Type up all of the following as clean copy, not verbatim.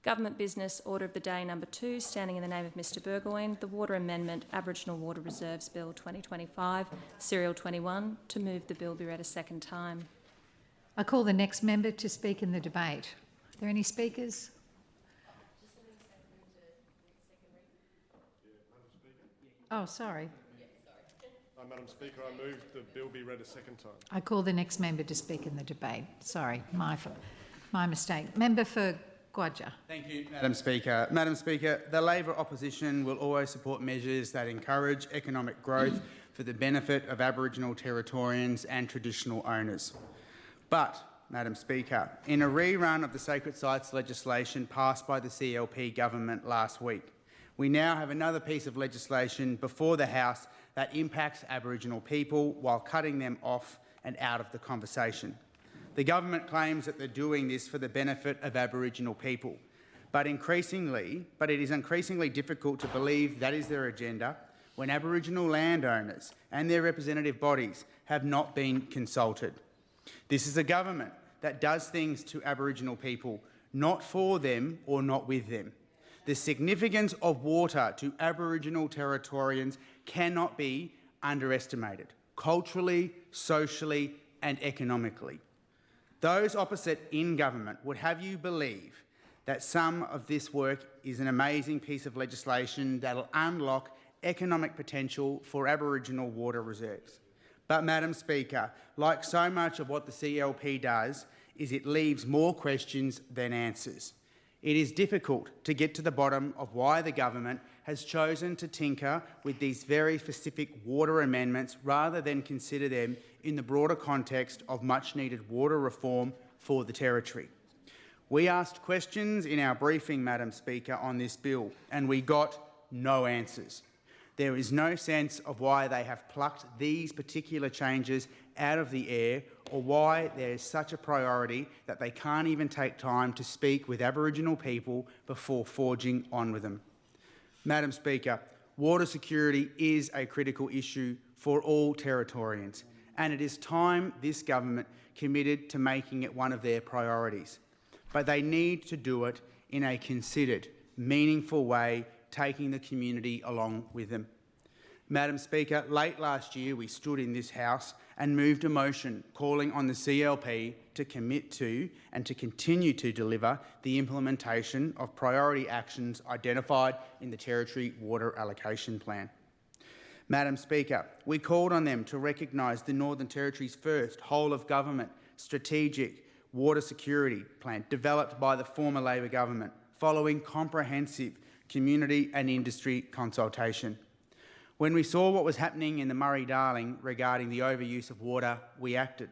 Government Business Order of the Day number 2, standing in the name of Mr Burgoyne, the Water Amendment Aboriginal Water Reserves Bill 2025, Serial 21, to move the bill be read a second time. I call the next member to speak in the debate. Are there any speakers? Oh, sorry. Madam Speaker, I move the bill be read a second time. I call the next member to speak in the debate. Sorry, my mistake. Member for 𝙍𝙬𝙈𝙋𝙎. Thank you, Madam Speaker. Madam Speaker, the Labor opposition will always support measures that encourage economic growth for the benefit of Aboriginal Territorians and traditional owners. But, Madam Speaker, in a rerun of the sacred sites legislation passed by the CLP government last week, we now have another piece of legislation before the House that impacts Aboriginal people while cutting them off and out of the conversation. The government claims that they're doing this for the benefit of Aboriginal people, but it is increasingly difficult to believe that is their agenda when Aboriginal landowners and their representative bodies have not been consulted. This is a government that does things to Aboriginal people, not for them or not with them. The significance of water to Aboriginal Territorians cannot be underestimated, culturally, socially and economically. Those opposite in government would have you believe that some of this work is an amazing piece of legislation that will unlock economic potential for Aboriginal water reserves. But, Madam Speaker, like so much of what the CLP does, is it leaves more questions than answers. It is difficult to get to the bottom of why the government has chosen to tinker with these very specific water amendments rather than consider them in the broader context of much-needed water reform for the Territory. We asked questions in our briefing, Madam Speaker, on this bill, and we got no answers. There is no sense of why they have plucked these particular changes out of the air or why there is such a priority that they can't even take time to speak with Aboriginal people before forging on with them. Madam Speaker, water security is a critical issue for all Territorians, and it is time this government committed to making it one of their priorities. But they need to do it in a considered, meaningful way, taking the community along with them. Madam Speaker, late last year we stood in this House and moved a motion calling on the CLP to commit to and to continue to deliver the implementation of priority actions identified in the Territory Water Allocation Plan. Madam Speaker, we called on them to recognise the Northern Territory's first whole-of-government strategic water security plan developed by the former Labor government following comprehensive community and industry consultation. When we saw what was happening in the Murray-Darling regarding the overuse of water, we acted.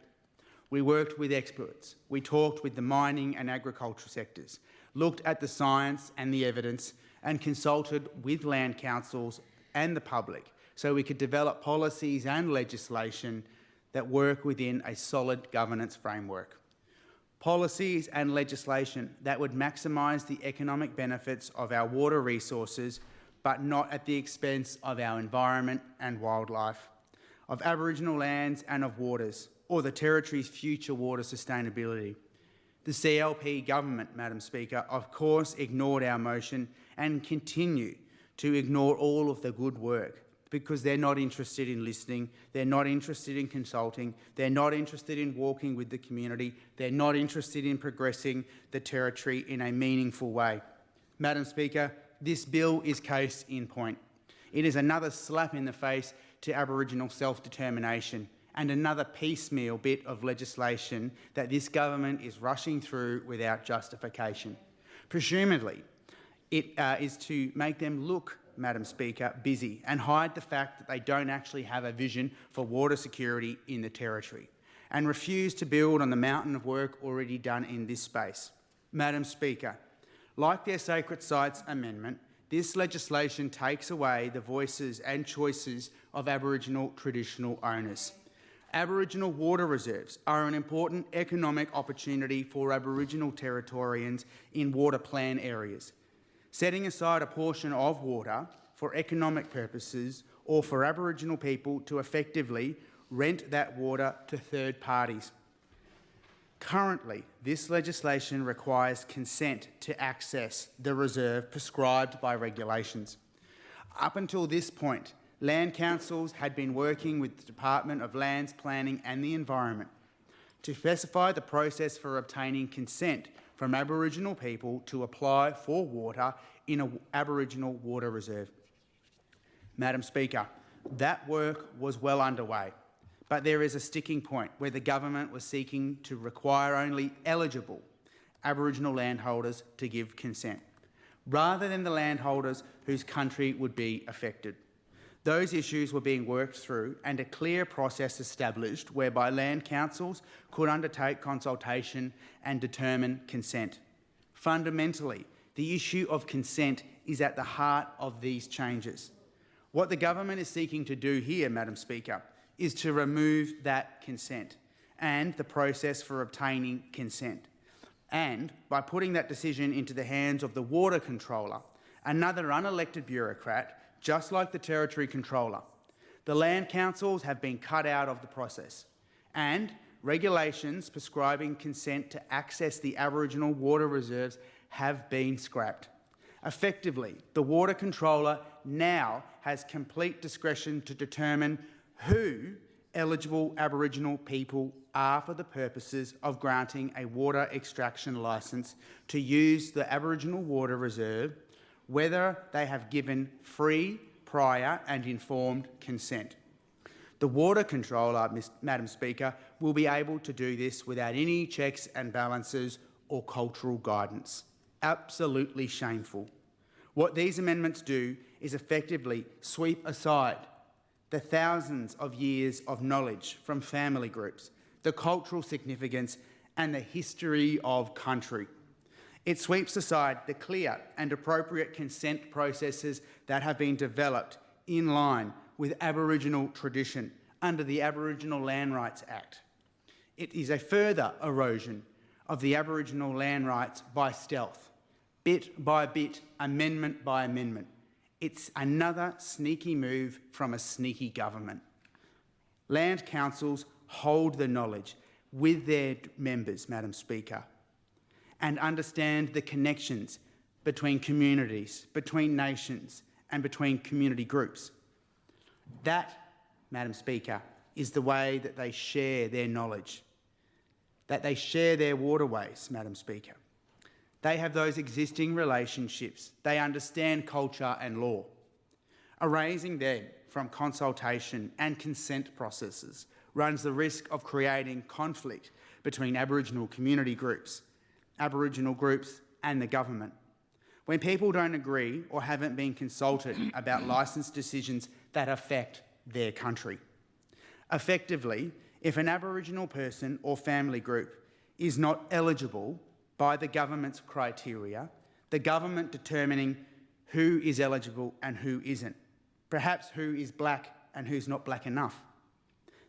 We worked with experts. We talked with the mining and agricultural sectors, looked at the science and the evidence, and consulted with land councils and the public so we could develop policies and legislation that work within a solid governance framework. Policies and legislation that would maximise the economic benefits of our water resources, but not at the expense of our environment and wildlife, of Aboriginal lands and of waters, or the Territory's future water sustainability. The CLP government, Madam Speaker, of course ignored our motion and continue to ignore all of the good work because they're not interested in listening, they're not interested in consulting, they're not interested in walking with the community, they're not interested in progressing the Territory in a meaningful way. Madam Speaker, this bill is case in point. It is another slap in the face to Aboriginal self-determination and another piecemeal bit of legislation that this government is rushing through without justification. Presumably, it is to make them look, Madam Speaker, busy and hide the fact that they don't actually have a vision for water security in the Territory and refuse to build on the mountain of work already done in this space. Madam Speaker, like their Sacred Sites Amendment, this legislation takes away the voices and choices of Aboriginal traditional owners. Aboriginal water reserves are an important economic opportunity for Aboriginal Territorians in water plan areas. Setting aside a portion of water for economic purposes or for Aboriginal people to effectively rent that water to third parties. Currently, this legislation requires consent to access the reserve prescribed by regulations. Up until this point, land councils had been working with the Department of Lands, Planning and the Environment to specify the process for obtaining consent from Aboriginal people to apply for water in an Aboriginal water reserve. Madam Speaker, that work was well underway, but there is a sticking point where the government was seeking to require only eligible Aboriginal landholders to give consent, rather than the landholders whose country would be affected. Those issues were being worked through and a clear process established whereby land councils could undertake consultation and determine consent. Fundamentally, the issue of consent is at the heart of these changes. What the government is seeking to do here, Madam Speaker, is to remove that consent and the process for obtaining consent. And by putting that decision into the hands of the water controller, another unelected bureaucrat, just like the Territory Controller, the land councils have been cut out of the process, and regulations prescribing consent to access the Aboriginal water reserves have been scrapped. Effectively, the water controller now has complete discretion to determine who eligible Aboriginal people are for the purposes of granting a water extraction licence to use the Aboriginal water reserve, whether they have given free, prior and informed consent. The water controller, Madam Speaker, will be able to do this without any checks and balances or cultural guidance. Absolutely shameful. What these amendments do is effectively sweep aside the thousands of years of knowledge from family groups, the cultural significance and the history of country. It sweeps aside the clear and appropriate consent processes that have been developed in line with Aboriginal tradition under the Aboriginal Land Rights Act. It is a further erosion of the Aboriginal land rights by stealth, bit by bit, amendment by amendment. It's another sneaky move from a sneaky government. Land councils hold the knowledge with their members, Madam Speaker, and understand the connections between communities, between nations and between community groups. That, Madam Speaker, is the way that they share their knowledge, that they share their waterways, Madam Speaker. They have those existing relationships. They understand culture and law. Erasing them from consultation and consent processes runs the risk of creating conflict between Aboriginal community groups, Aboriginal groups and the government. When people don't agree or haven't been consulted about licence decisions that affect their country. Effectively, if an Aboriginal person or family group is not eligible by the government's criteria, the government determining who is eligible and who isn't, perhaps who is black and who's not black enough.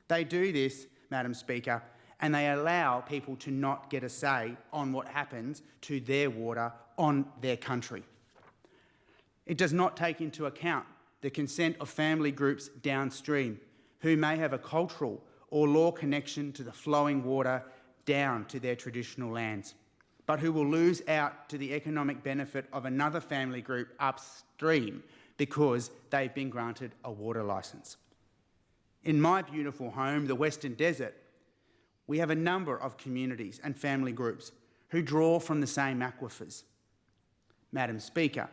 They do this, Madam Speaker, and they allow people to not get a say on what happens to their water on their country. It does not take into account the consent of family groups downstream who may have a cultural or law connection to the flowing water down to their traditional lands, but who will lose out to the economic benefit of another family group upstream because they've been granted a water licence. In my beautiful home, the Western Desert, we have a number of communities and family groups who draw from the same aquifers. Madam Speaker,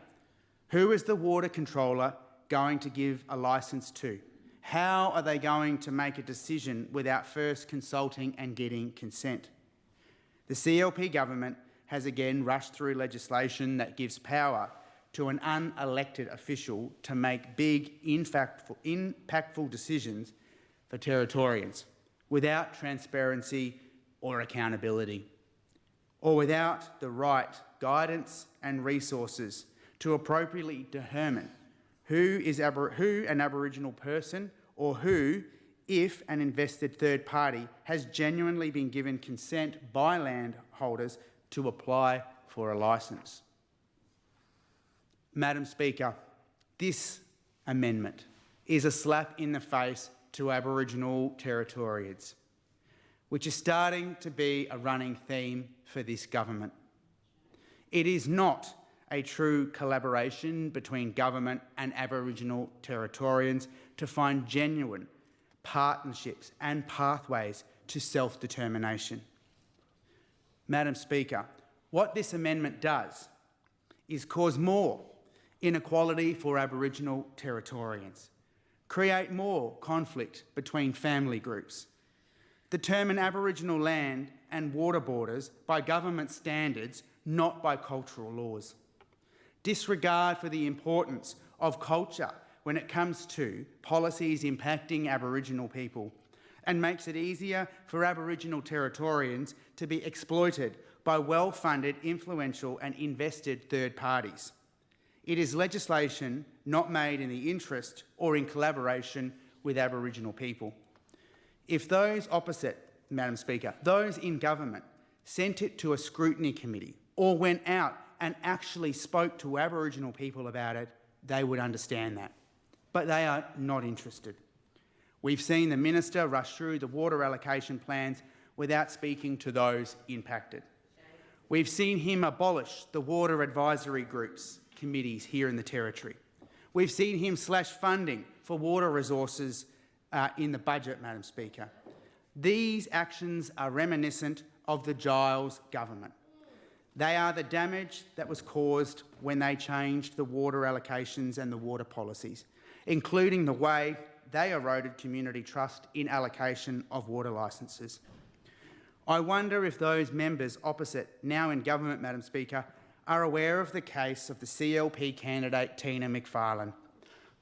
who is the water controller going to give a licence to? How are they going to make a decision without first consulting and getting consent? The CLP government has again rushed through legislation that gives power to an unelected official to make big, impactful decisions for Territorians without transparency or accountability, or without the right guidance and resources to appropriately determine who an Aboriginal person or who, if an invested third party, has genuinely been given consent by landholders to apply for a licence. Madam Speaker, this amendment is a slap in the face to Aboriginal Territorians. which is starting to be a running theme for this government. It is not a true collaboration between government and Aboriginal Territorians to find genuine partnerships and pathways to self-determination. Madam Speaker, what this amendment does is cause more inequality for Aboriginal Territorians, create more conflict between family groups, determine Aboriginal land and water borders by government standards, not by cultural laws, disregard for the importance of culture when it comes to policies impacting Aboriginal people, and makes it easier for Aboriginal Territorians to be exploited by well-funded, influential and invested third parties. It is legislation not made in the interest or in collaboration with Aboriginal people. If those opposite, Madam Speaker, those in government sent it to a scrutiny committee or went out and actually spoke to Aboriginal people about it, they would understand that. But they are not interested. We've seen the minister rush through the water allocation plans without speaking to those impacted. We've seen him abolish the water advisory groups, committees here in the Territory. We've seen him slash funding for water resources in the budget, Madam Speaker. These actions are reminiscent of the Giles government. They are the damage that was caused when they changed the water allocations and the water policies, including the way they eroded community trust in allocation of water licences. I wonder if those members opposite, now in government, Madam Speaker, are aware of the case of the CLP candidate Tina McFarlane.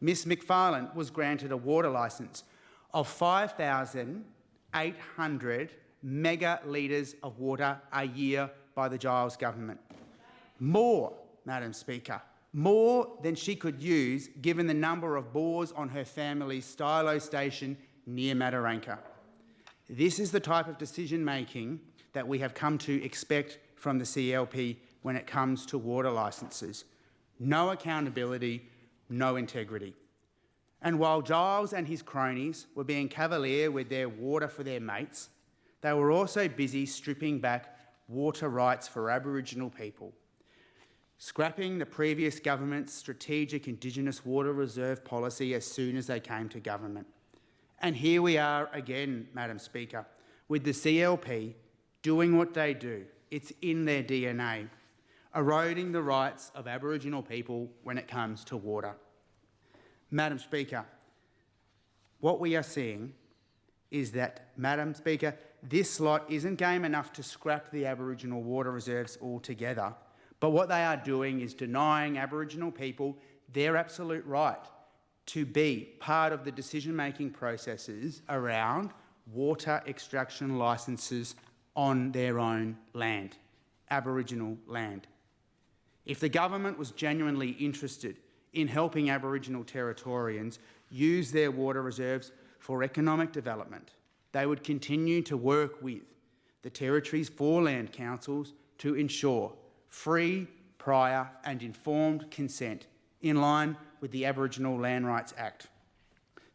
Miss McFarlane was granted a water licence of 5,800 megalitres of water a year by the Giles government. More, Madam Speaker, more than she could use given the number of bores on her family's stylo station near Mataranka. This is the type of decision-making that we have come to expect from the CLP when it comes to water licences. No accountability, no integrity. And while Giles and his cronies were being cavalier with their water for their mates, they were also busy stripping back water rights for Aboriginal people, scrapping the previous government's strategic Indigenous water reserve policy as soon as they came to government. And here we are again, Madam Speaker, with the CLP doing what they do. It's in their DNA, eroding the rights of Aboriginal people when it comes to water. Madam Speaker, what we are seeing is that, Madam Speaker, this lot isn't game enough to scrap the Aboriginal water reserves altogether, but what they are doing is denying Aboriginal people their absolute right to be part of the decision-making processes around water extraction licences on their own land, Aboriginal land. If the government was genuinely interested in helping Aboriginal Territorians use their water reserves for economic development, they would continue to work with the Territory's 4 land councils to ensure free, prior and informed consent in line with the Aboriginal Land Rights Act.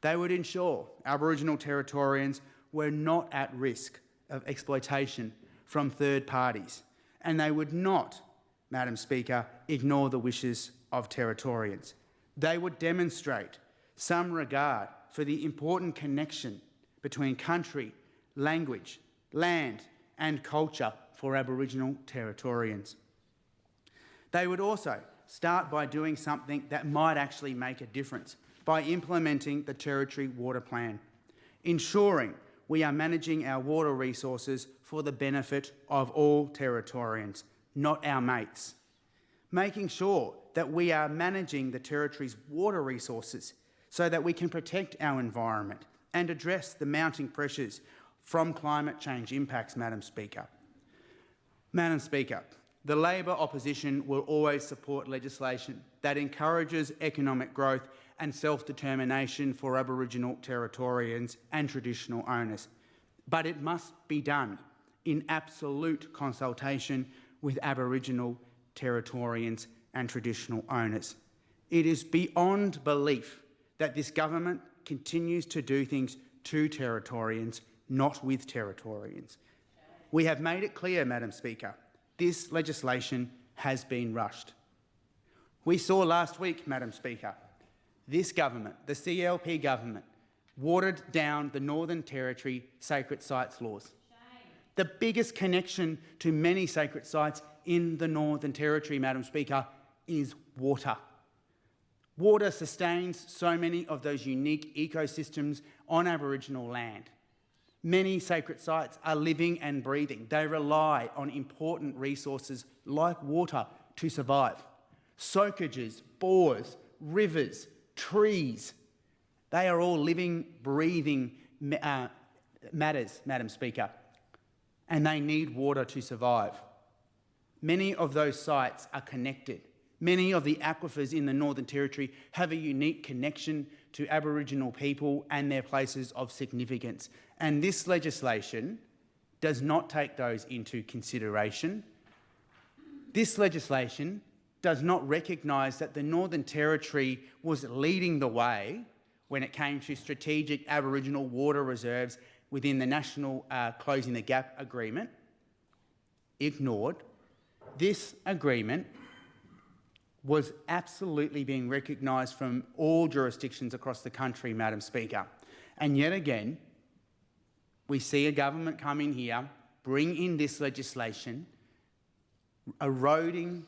They would ensure Aboriginal Territorians were not at risk of exploitation from third parties, and they would not, Madam Speaker, ignore the wishes of Territorians. They would demonstrate some regard for the important connection between country, language, land and culture for Aboriginal Territorians. They would also start by doing something that might actually make a difference, by implementing the Territory Water Plan, ensuring we are managing our water resources for the benefit of all Territorians, not our mates, making sure that we are managing the Territory's water resources so that we can protect our environment and address the mounting pressures from climate change impacts, Madam Speaker. Madam Speaker, the Labor opposition will always support legislation that encourages economic growth and self-determination for Aboriginal Territorians and traditional owners, but it must be done in absolute consultation with Aboriginal Territorians and traditional owners. It is beyond belief that this government continues to do things to Territorians not with Territorians. We have made it clear, Madam Speaker, this legislation has been rushed. We saw last week, Madam Speaker, this government, the CLP government, watered down the Northern Territory sacred sites laws. The biggest connection to many sacred sites in the Northern Territory, Madam Speaker, is water. Water sustains so many of those unique ecosystems on Aboriginal land. Many sacred sites are living and breathing. They rely on important resources like water to survive. Soakages, bores, rivers, trees, they are all living, breathing matters, Madam Speaker, and they need water to survive. Many of those sites are connected. Many of the aquifers in the Northern Territory have a unique connection to Aboriginal people and their places of significance. And this legislation does not take those into consideration. This legislation does not recognise that the Northern Territory was leading the way when it came to strategic Aboriginal water reserves within the National Closing the Gap Agreement. Ignored. This agreement was absolutely being recognised from all jurisdictions across the country, Madam Speaker. And yet again, we see a government come in here, bring in this legislation, eroding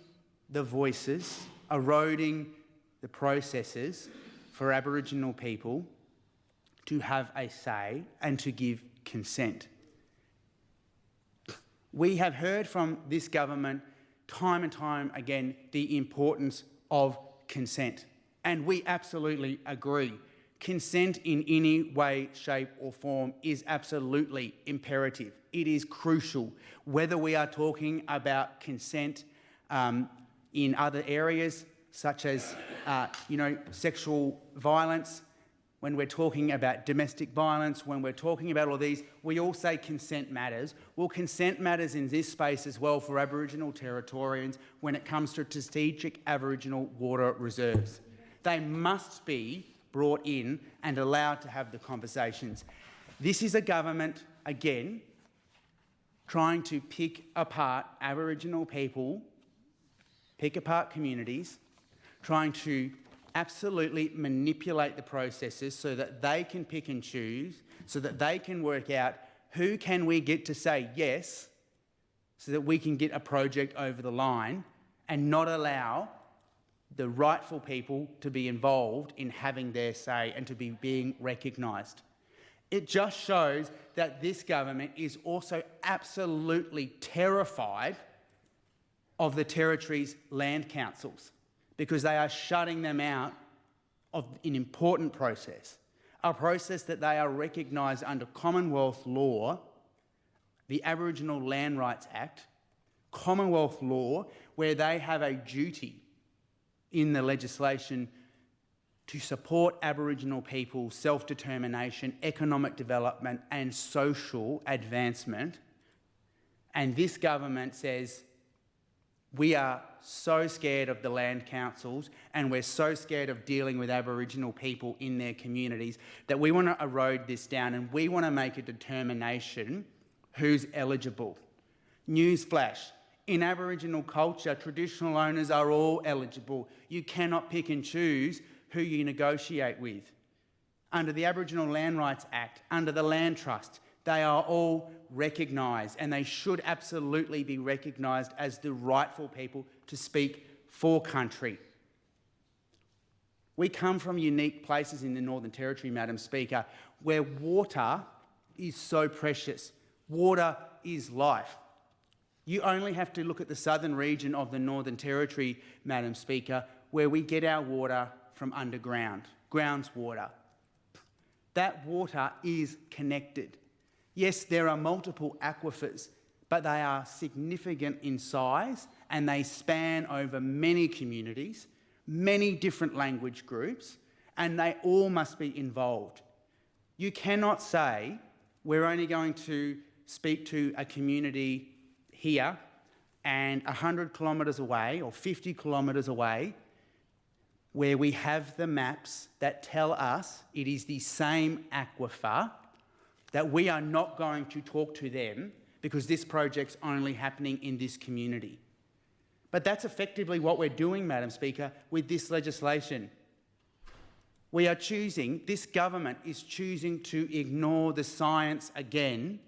the voices, eroding the processes for Aboriginal people to have a say and to give consent. We have heard from this government time and time again the importance of consent, and we absolutely agree. Consent in any way, shape or form is absolutely imperative. It is crucial, whether we are talking about consent in other areas such as sexual violence, when we're talking about domestic violence, when we're talking about all these, we all say consent matters. Well, consent matters in this space as well for Aboriginal Territorians when it comes to strategic Aboriginal water reserves. They must be brought in and allowed to have the conversations. This is a government, again, trying to pick apart Aboriginal people, pick apart communities, trying to absolutely manipulate the processes so that they can pick and choose, so that they can work out who can we get to say yes so that we can get a project over the line and not allow the rightful people to be involved in having their say and to be being recognised. It just shows that this government is also absolutely terrified of the Territory's land councils, because they are shutting them out of an important process, a process that they are recognised under Commonwealth law, the Aboriginal Land Rights Act, Commonwealth law, where they have a duty in the legislation to support Aboriginal people's self-determination, economic development and social advancement. And this government says, we are so scared of the land councils and we're so scared of dealing with Aboriginal people in their communities that we want to erode this down and we want to make a determination who's eligible. Newsflash, in Aboriginal culture, traditional owners are all eligible. You cannot pick and choose who you negotiate with. Under the Aboriginal Land Rights Act, under the Land Trust, they are all recognised and they should absolutely be recognised as the rightful people to speak for country. We come from unique places in the Northern Territory, Madam Speaker, where water is so precious. Water is life. You only have to look at the southern region of the Northern Territory, Madam Speaker, where we get our water from underground, grounds water. That water is connected. Yes, there are multiple aquifers, but they are significant in size and they span over many communities, many different language groups, and they all must be involved. You cannot say we're only going to speak to a community here and 100 kilometres away or 50 kilometres away where we have the maps that tell us it is the same aquifer that we are not going to talk to them because this project's only happening in this community. But that's effectively what we're doing, Madam Speaker, with this legislation. We are choosing, this government is choosing to ignore the science again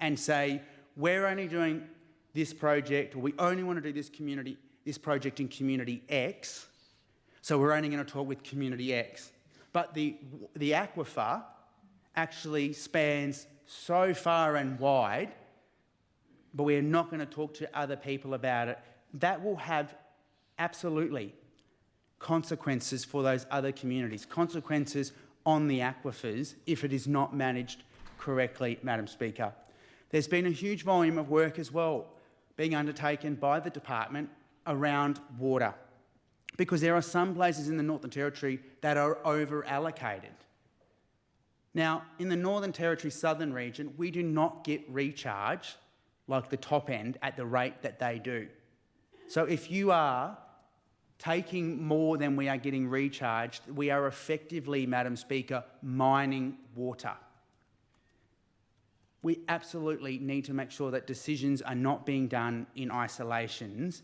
and say, we're only doing this project, or we only want to do this project in community X, so we're only going to talk with community X. But the aquifer actually spans so far and wide, but we're not going to talk to other people about it. That will have absolutely consequences for those other communities, consequences on the aquifers if it is not managed correctly, Madam Speaker. There's been a huge volume of work as well being undertaken by the department around water, because there are some places in the Northern Territory that are over-allocated. Now, in the Northern Territory southern region, we do not get recharge like the top end at the rate that they do. So if you are taking more than we are getting recharged, we are effectively, Madam Speaker, mining water. We absolutely need to make sure that decisions are not being done in isolations.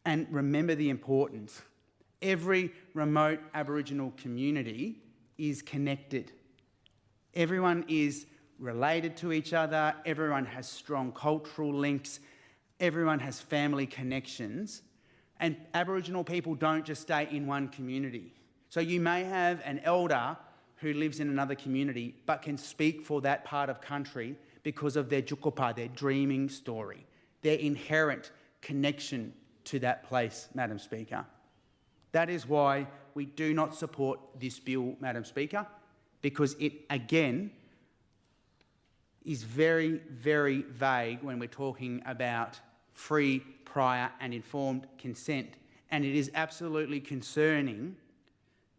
And remember the importance. Every remote Aboriginal community is connected. Everyone is related to each other, everyone has strong cultural links, everyone has family connections, and Aboriginal people don't just stay in one community. So you may have an elder who lives in another community but can speak for that part of country because of their 𝙍𝙀𝙇𝙀𝙑𝘼𝙈, their dreaming story, their inherent connection to that place, Madam Speaker. That is why we do not support this bill, Madam Speaker, because it, again, is very, very vague when we're talking about free, prior and informed consent. And it is absolutely concerning,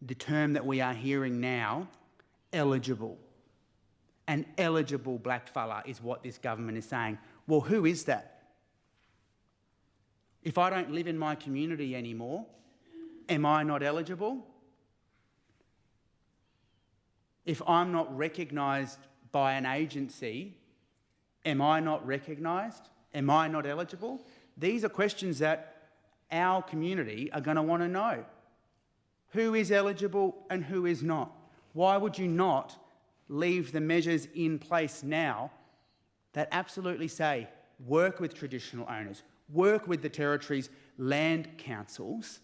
the term that we are hearing now, eligible. An eligible blackfella is what this government is saying. Well, who is that? If I don't live in my community anymore, am I not eligible? If I'm not recognised by an agency, am I not recognised? Am I not eligible? These are questions that our community are going to want to know. Who is eligible and who is not? Why would you not leave the measures in place now that absolutely say work with traditional owners, work with the Territory's land councils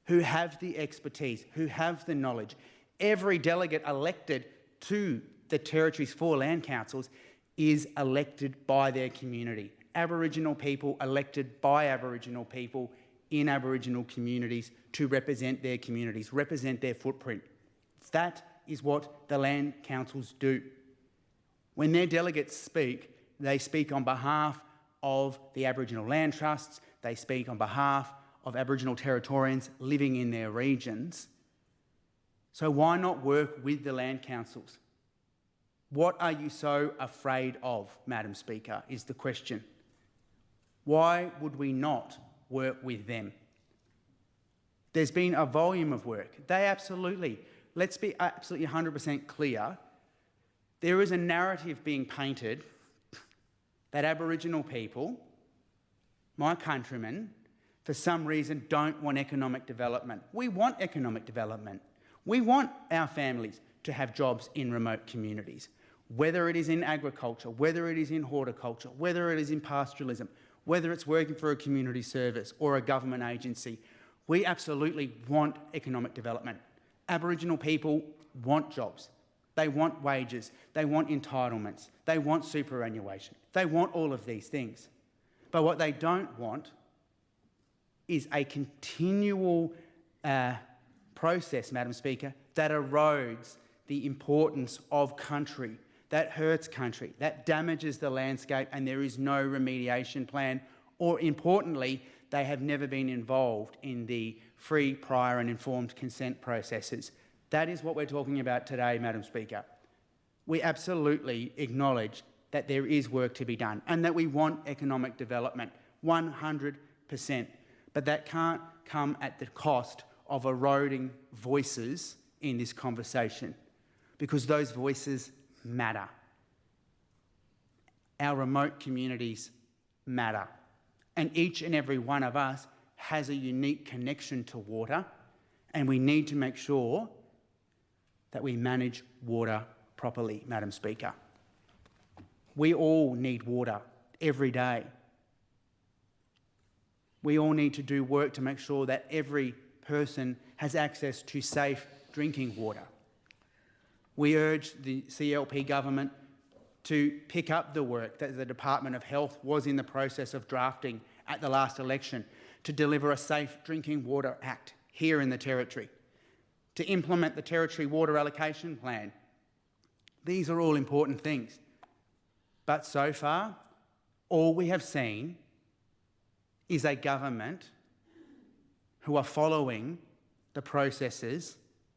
who have the expertise, who have the knowledge. Every delegate elected to the Territory's 4 land councils is elected by their community. Aboriginal people elected by Aboriginal people in Aboriginal communities to represent their communities, represent their footprint. That is what the land councils do. When their delegates speak, they speak on behalf of the Aboriginal land trusts, they speak on behalf of Aboriginal Territorians living in their regions. So why not work with the land councils? What are you so afraid of, Madam Speaker, is the question. Why would we not work with them? There's been a volume of work. Let's be absolutely 100% clear, there is a narrative being painted that Aboriginal people, my countrymen, for some reason don't want economic development. We want economic development. We want our families to have jobs in remote communities, whether it is in agriculture, whether it is in horticulture, whether it is in pastoralism, whether it's working for a community service or a government agency. We absolutely want economic development. Aboriginal people want jobs. They want wages. They want entitlements. They want superannuation. They want all of these things. But what they don't want is a continual process, Madam Speaker, that erodes the importance of country, that hurts country, that damages the landscape, and there is no remediation plan, or importantly, they have never been involved in the free, prior and informed consent processes. That is what we're talking about today, Madam Speaker. We absolutely acknowledge that there is work to be done and that we want economic development, 100%. But that can't come at the cost of eroding voices in this conversation. because those voices matter. Our remote communities matter. And each and every one of us has a unique connection to water, and we need to make sure that we manage water properly, Madam Speaker. We all need water every day. We all need to do work to make sure that every person has access to safe drinking water. We urge the CLP government to pick up the work that the Department of Health was in the process of drafting at the last election to deliver a Safe Drinking Water Act here in the Territory, to implement the Territory Water Allocation Plan. These are all important things. But so far, all we have seen is a government who are following the processes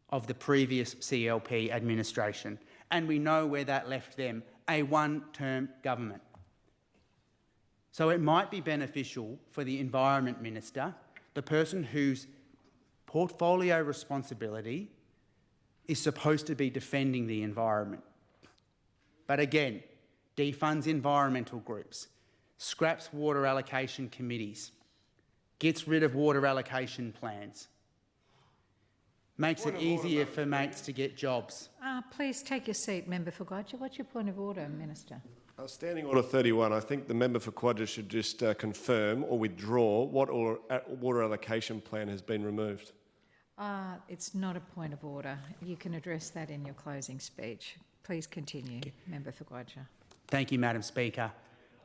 of the previous CLP administration. And we know where that left them, a one-term government. So it might be beneficial for the Environment Minister, the person whose portfolio responsibility is supposed to be defending the environment. But again, defunds environmental groups, scraps water allocation committees, gets rid of water allocation plans, makes it easier for mates to get jobs. Please take your seat, Member for Guyula. What's your point of order, Minister? Standing Order 31, I think the member for Guyula should just confirm or withdraw what water allocation plan has been removed. It's not a point of order. You can address that in your closing speech. Please continue, Member for Guyula. Thank you, Madam Speaker.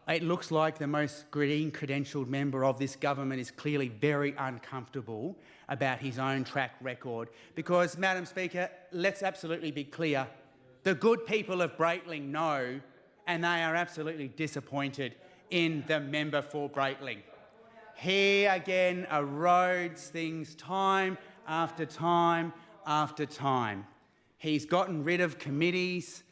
It looks like the most green-credentialed member of this government is clearly very uncomfortable about his own track record because, Madam Speaker, let's absolutely be clear. The good people of Breitling know, and they are absolutely disappointed in the member for Breitling. He again erodes things time after time after time. He's gotten rid of committees,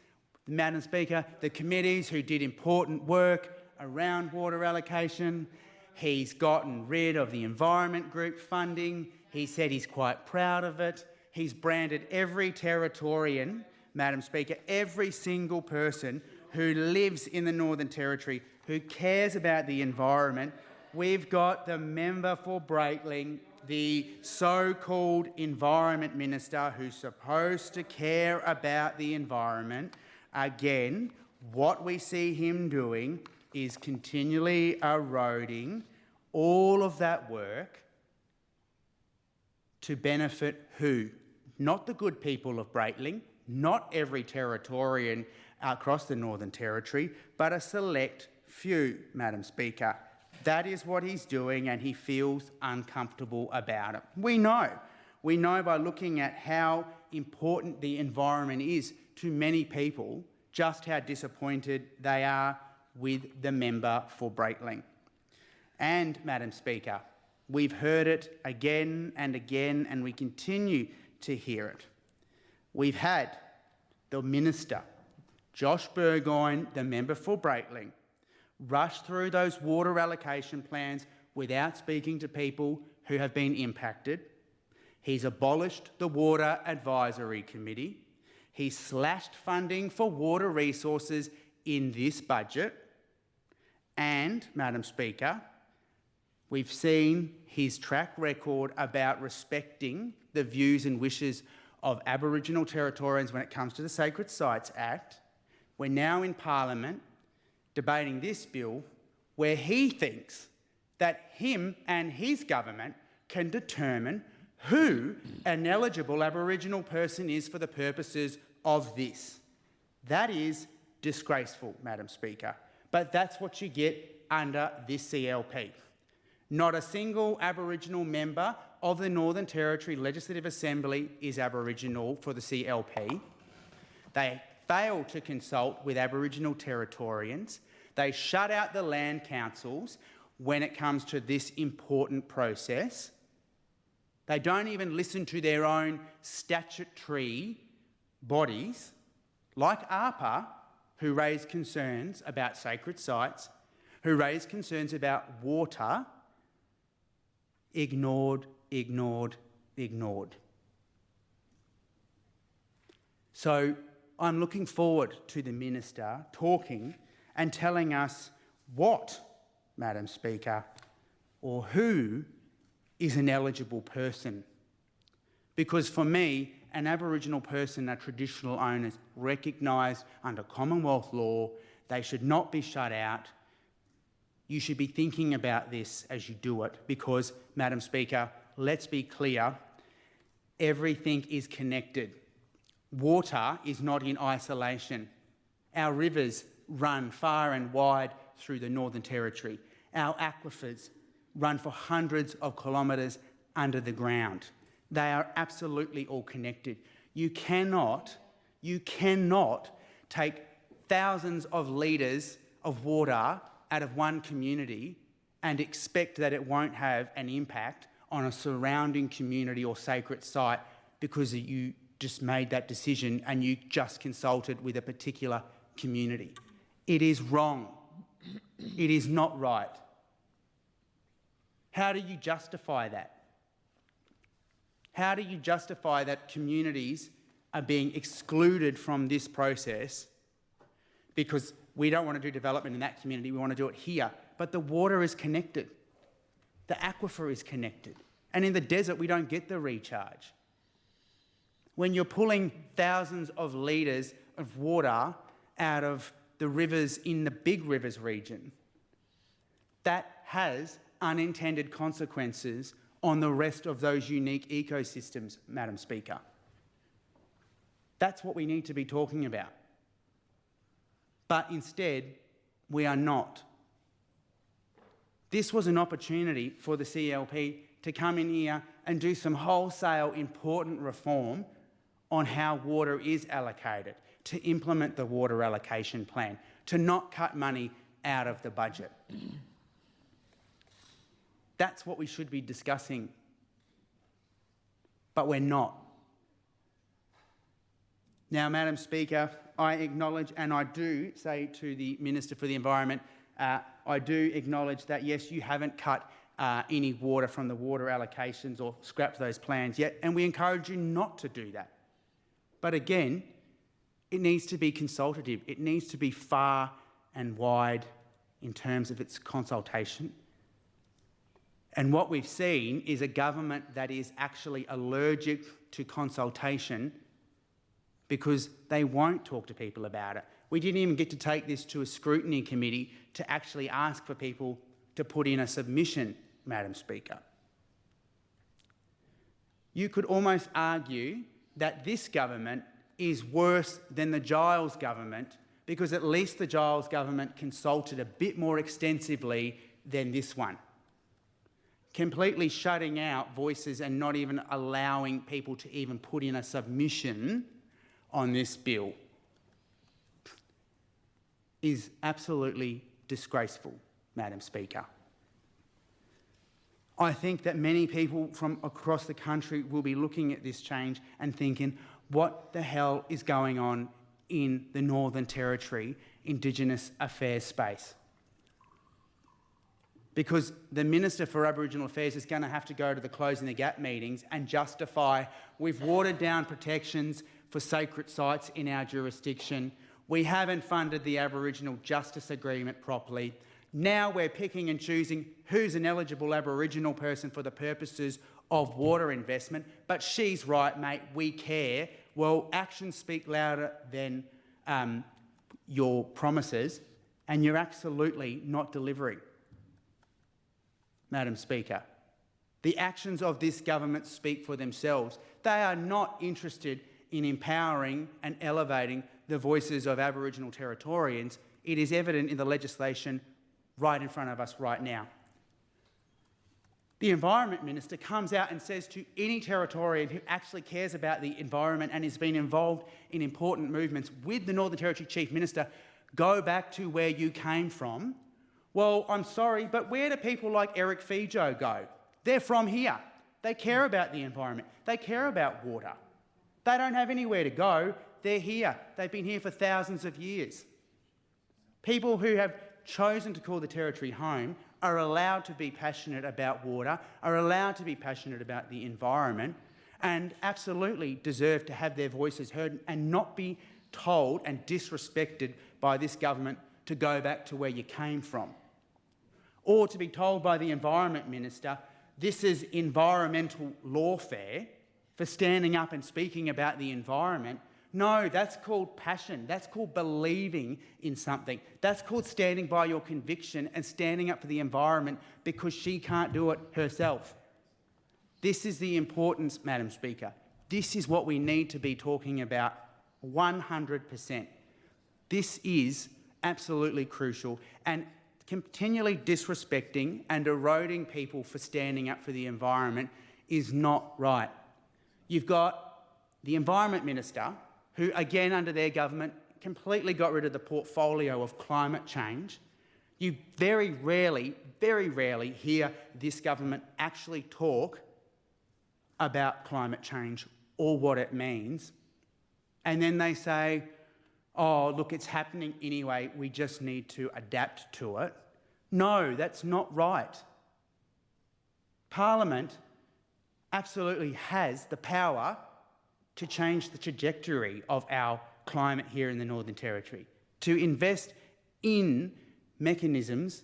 Madam Speaker, the committees who did important work around water allocation. He's gotten rid of the environment group funding. He said he's quite proud of it. He's branded every Territorian, Madam Speaker, every single person who lives in the Northern Territory, who cares about the environment. We've got the member for Breitling, the so-called Environment Minister who's supposed to care about the environment. Again, what we see him doing is continually eroding all of that work to benefit who? Not the good people of Breitling, not every Territorian across the Northern Territory, but a select few, Madam Speaker. That is what he's doing, and he feels uncomfortable about it. We know by looking at how important the environment is to many people, just how disappointed they are with the member for Breitling. And, Madam Speaker, we've heard it again and again, and we continue to hear it. We've had the Minister, Josh Burgoyne, the member for Breitling, rush through those water allocation plans without speaking to people who have been impacted. He's abolished the Water Advisory Committee. He slashed funding for water resources in this budget. And, Madam Speaker, we've seen his track record about respecting the views and wishes of Aboriginal Territorians when it comes to the Sacred Sites Act. We're now in Parliament debating this bill where he thinks that him and his government can determine who an eligible Aboriginal person is for the purposes of this. That is disgraceful, Madam Speaker. But that's what you get under this CLP. Not a single Aboriginal member of the Northern Territory Legislative Assembly is Aboriginal for the CLP. They fail to consult with Aboriginal Territorians. They shut out the land councils when it comes to this important process. They don't even listen to their own statutory bodies, like ARPA, who raise concerns about sacred sites, who raise concerns about water. Ignored, ignored, ignored. So I'm looking forward to the Minister talking and telling us what, Madam Speaker, or who is an eligible person. Because for me, an Aboriginal person are traditional owners recognised under Commonwealth law. They should not be shut out. You should be thinking about this as you do it because, Madam Speaker, let's be clear, everything is connected. Water is not in isolation. Our rivers run far and wide through the Northern Territory. Our aquifers run for hundreds of kilometres under the ground. They are absolutely all connected. You cannot take thousands of litres of water out of one community and expect that it won't have an impact on a surrounding community or sacred site because you just made that decision and you just consulted with a particular community. It is wrong. It is not right. How do you justify that? How do you justify that communities are being excluded from this process because we don't want to do development in that community, we want to do it here, but the water is connected. The aquifer is connected. And in the desert, we don't get the recharge. When you're pulling thousands of litres of water out of the rivers in the big rivers region, that has unintended consequences on the rest of those unique ecosystems, Madam Speaker. That's what we need to be talking about. But instead, we are not. This was an opportunity for the CLP to come in here and do some wholesale important reform on how water is allocated, to implement the water allocation plan, to not cut money out of the budget. That's what we should be discussing. But we're not. Now, Madam Speaker, I acknowledge and I do say to the Minister for the Environment, I do acknowledge that, yes, you haven't cut any water from the water allocations or scrapped those plans yet, and we encourage you not to do that. But again, it needs to be consultative. It needs to be far and wide in terms of its consultation. And what we've seen is a government that is actually allergic to consultation because they won't talk to people about it. We didn't even get to take this to a scrutiny committee to actually ask for people to put in a submission, Madam Speaker. You could almost argue that this government is worse than the Giles government because at least the Giles government consulted a bit more extensively than this one. Completely shutting out voices and not even allowing people to even put in a submission on this bill is absolutely disgraceful, Madam Speaker. I think that many people from across the country will be looking at this change and thinking, what the hell is going on in the Northern Territory Indigenous Affairs space? Because the Minister for Aboriginal Affairs is going to have to go to the Closing the Gap meetings and justify we've watered down protections for sacred sites in our jurisdiction. We haven't funded the Aboriginal Justice Agreement properly. Now we're picking and choosing who's an eligible Aboriginal person for the purposes of water investment. But she's right, mate, we care. Well, actions speak louder than your promises, and you're absolutely not delivering. Madam Speaker, the actions of this government speak for themselves. They are not interested in empowering and elevating the voices of Aboriginal Territorians. It is evident in the legislation right in front of us right now. The Environment Minister comes out and says to any Territorian who actually cares about the environment and has been involved in important movements with the Northern Territory Chief Minister, go back to where you came from. Well, I'm sorry, but where do people like 𝙏𝙬𝙈𝙀𝙈 go? They're from here. They care about the environment. They care about water. They don't have anywhere to go. They're here. They've been here for thousands of years. People who have chosen to call the Territory home are allowed to be passionate about water, are allowed to be passionate about the environment, and absolutely deserve to have their voices heard and not be told and disrespected by this government to go back to where you came from. Or to be told by the Environment Minister, this is environmental lawfare for standing up and speaking about the environment. No, that's called passion. That's called believing in something. That's called standing by your conviction and standing up for the environment because she can't do it herself. This is the importance, Madam Speaker. This is what we need to be talking about 100%. This is absolutely crucial, and continually disrespecting and eroding people for standing up for the environment is not right. You've got the Environment Minister, who again under their government completely got rid of the portfolio of climate change. You very rarely hear this government actually talk about climate change or what it means. And then they say, oh, look, it's happening anyway, we just need to adapt to it. No, that's not right. Parliament absolutely has the power to change the trajectory of our climate here in the Northern Territory, to invest in mechanisms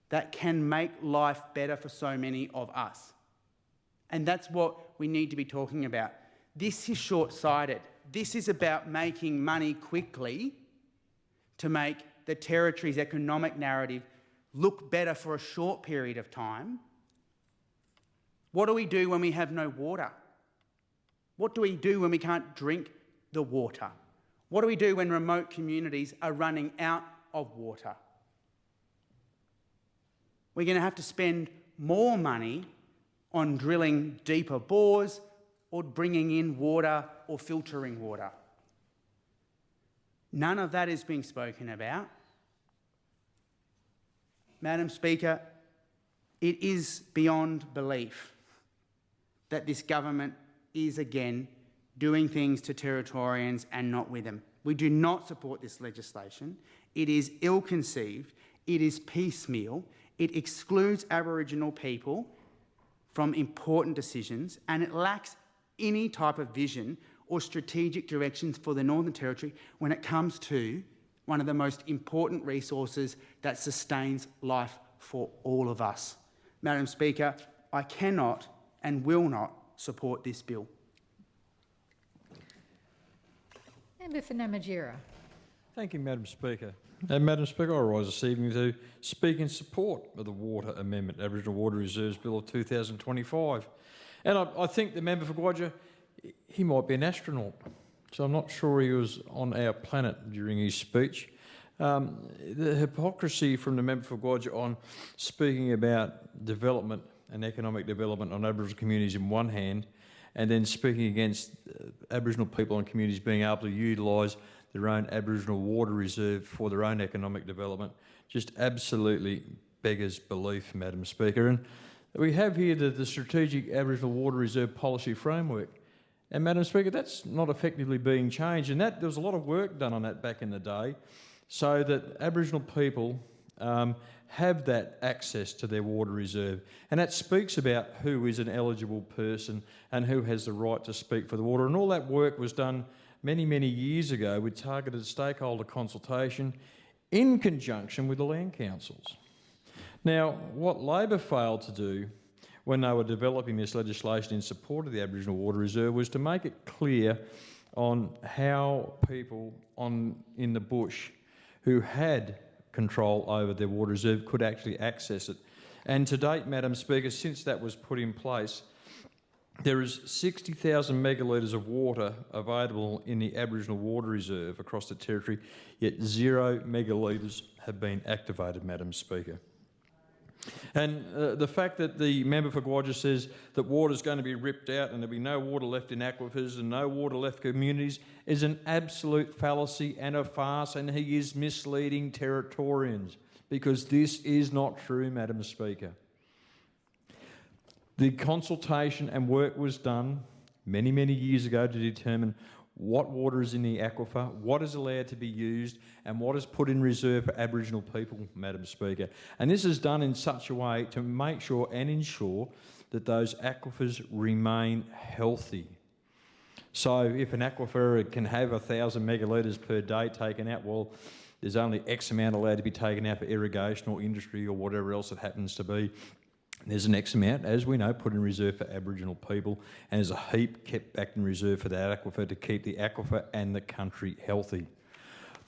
that can make life better for so many of us. And that's what we need to be talking about. This is short-sighted. This is about making money quickly to make the Territory's economic narrative look better for a short period of time. What do we do when we have no water? What do we do when we can't drink the water? What do we do when remote communities are running out of water? We're going to have to spend more money on drilling deeper bores or bringing in water or filtering water. None of that is being spoken about. Madam Speaker, it is beyond belief that this government is again doing things to Territorians and not with them. We do not support this legislation. It is ill-conceived, it is piecemeal, it excludes Aboriginal people from important decisions, and it lacks any type of vision or strategic directions for the Northern Territory when it comes to one of the most important resources that sustains life for all of us. Madam Speaker, I cannot and will not support this bill. Member for Namatjira. Thank you, Madam Speaker. Madam Speaker, I rise this evening to speak in support of the Water Amendment, Aboriginal Water Reserves Bill of 2025. And I think the member for 𝙍𝙬𝙈𝙋𝙎, he might be an astronaut, so I'm not sure he was on our planet during his speech. The hypocrisy from the member for 𝙍𝙬𝙈 on speaking about development and economic development on Aboriginal communities in one hand, and then speaking against Aboriginal people and communities being able to utilise their own Aboriginal water reserve for their own economic development, just absolutely beggars belief, Madam Speaker. And we have here the Strategic Aboriginal Water Reserve Policy Framework. And Madam Speaker, that's not effectively being changed. And there was a lot of work done on that back in the day so that Aboriginal people have that access to their water reserve. And that speaks about who is an eligible person and who has the right to speak for the water. And all that work was done many, many years ago with targeted stakeholder consultation in conjunction with the land councils. Now, what Labor failed to do when they were developing this legislation in support of the Aboriginal Water Reserve was to make it clear on how people in the bush who had control over their water reserve could actually access it. And to date, Madam Speaker, since that was put in place, there is 60,000 megalitres of water available in the Aboriginal Water Reserve across the Territory, yet 0 megalitres have been activated, Madam Speaker. And the fact that the member for 𝙍𝙬𝙈 says that water is going to be ripped out and there'll be no water left in aquifers and no water left in communities is an absolute fallacy and a farce, and he is misleading Territorians because this is not true, Madam Speaker. The consultation and work was done many, many years ago to determine what water is in the aquifer, what is allowed to be used, and what is put in reserve for Aboriginal people, Madam Speaker. And this is done in such a way to make sure and ensure that those aquifers remain healthy. So if an aquifer can have 1,000 megalitres per day taken out, well, there's only X amount allowed to be taken out for irrigation or industry or whatever else it happens to be. There's an X amount, as we know, put in reserve for Aboriginal people, and there's a heap kept back in reserve for that aquifer to keep the aquifer and the country healthy.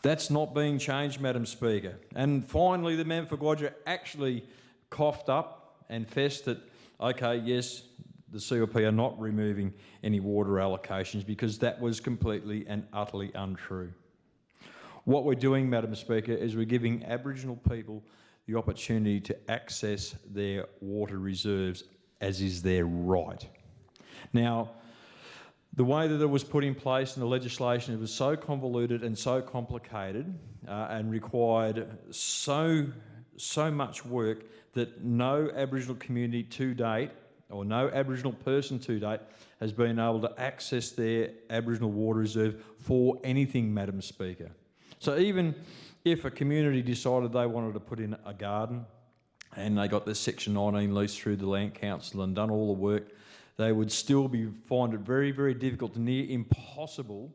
That's not being changed, Madam Speaker. And finally, the member for 𝙍𝙎 actually coughed up and fessed that, okay, yes, the CLP are not removing any water allocations because that was completely and utterly untrue. What we're doing, Madam Speaker, is we're giving Aboriginal people the opportunity to access their water reserves as is their right. Now, the way that it was put in place in the legislation, it was so convoluted and so complicated and required so much work that no Aboriginal community to date, or no Aboriginal person to date, has been able to access their Aboriginal water reserve for anything, Madam Speaker. So even if a community decided they wanted to put in a garden and they got their Section 19 lease through the Land Council and done all the work, they would still find it very, very difficult to near impossible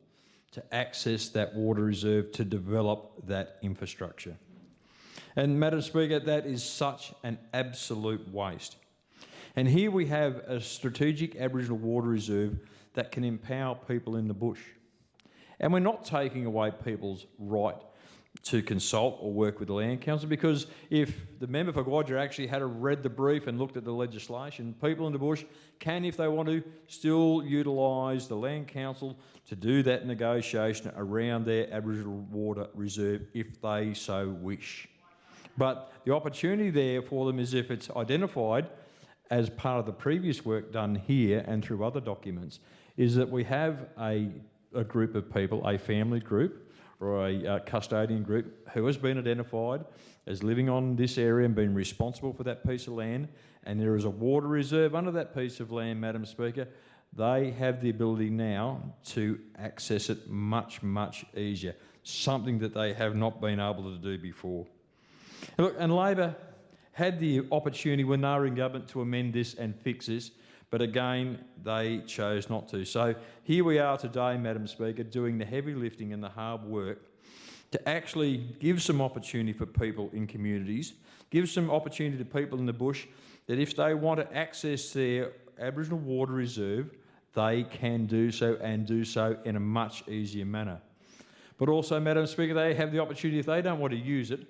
to access that water reserve to develop that infrastructure. And Madam Speaker, that is such an absolute waste. And here we have a strategic Aboriginal water reserve that can empower people in the bush. And we're not taking away people's right to consult or work with the Land Council, because if the member for 𝙍𝙎 actually had read the brief and looked at the legislation, people in the bush can, if they want to, still utilise the Land Council to do that negotiation around their Aboriginal water reserve if they so wish. But the opportunity there for them is if it's identified as part of the previous work done here and through other documents, is that we have a group of people, a family group or a custodian group who has been identified as living on this area and been responsible for that piece of land, and there is a water reserve under that piece of land, Madam Speaker. They have the ability now to access it much, much easier, something that they have not been able to do before. And look, and Labor had the opportunity when they were in government to amend this and fix this, but again, they chose not to. So here we are today, Madam Speaker, doing the heavy lifting and the hard work to actually give some opportunity for people in communities, give some opportunity to people in the bush that if they want to access their Aboriginal water reserve, they can do so and do so in a much easier manner. But also, Madam Speaker, they have the opportunity, if they don't want to use it,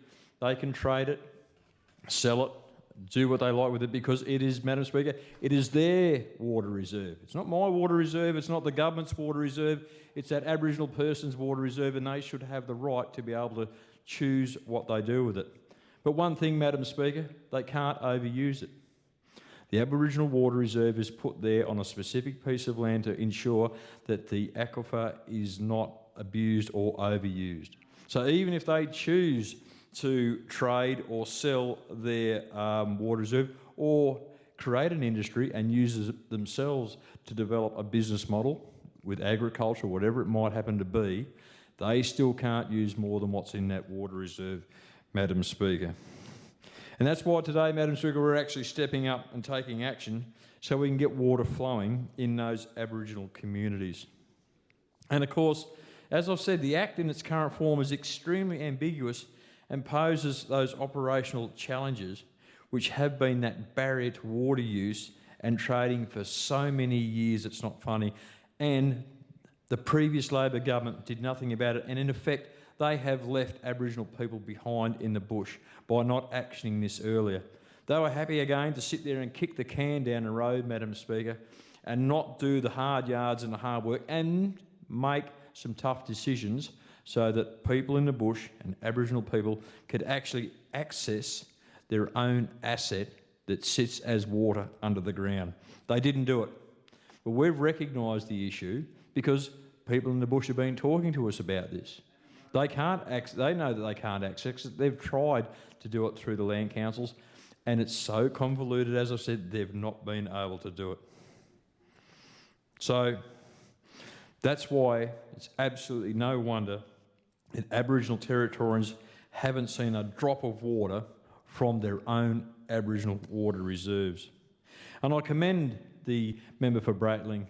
they can trade it, sell it, do what they like with it, because it is, Madam Speaker, it is their water reserve. It's not my water reserve, it's not the government's water reserve, it's that Aboriginal person's water reserve, and they should have the right to be able to choose what they do with it. But one thing, Madam Speaker, they can't overuse it. The Aboriginal water reserve is put there on a specific piece of land to ensure that the aquifer is not abused or overused. So even if they choose to trade or sell their water reserve or create an industry and use it themselves to develop a business model with agriculture, whatever it might happen to be, they still can't use more than what's in that water reserve, Madam Speaker. And that's why today, Madam Speaker, we're actually stepping up and taking action so we can get water flowing in those Aboriginal communities. And of course, as I've said, the Act in its current form is extremely ambiguous and poses those operational challenges which have been that barrier to water use and trading for so many years it's not funny. And the previous Labor government did nothing about it, and in effect they have left Aboriginal people behind in the bush by not actioning this earlier. They were happy again to sit there and kick the can down the road, Madam Speaker, and not do the hard yards and the hard work and make some tough decisions so that people in the bush and Aboriginal people could actually access their own asset that sits as water under the ground. They didn't do it. But we've recognised the issue because people in the bush have been talking to us about this. They know that they can't access it. They've tried to do it through the land councils, and it's so convoluted, as I said, they've not been able to do it. So that's why it's absolutely no wonder that Aboriginal Territorians haven't seen a drop of water from their own Aboriginal water reserves. And I commend the member for Braitling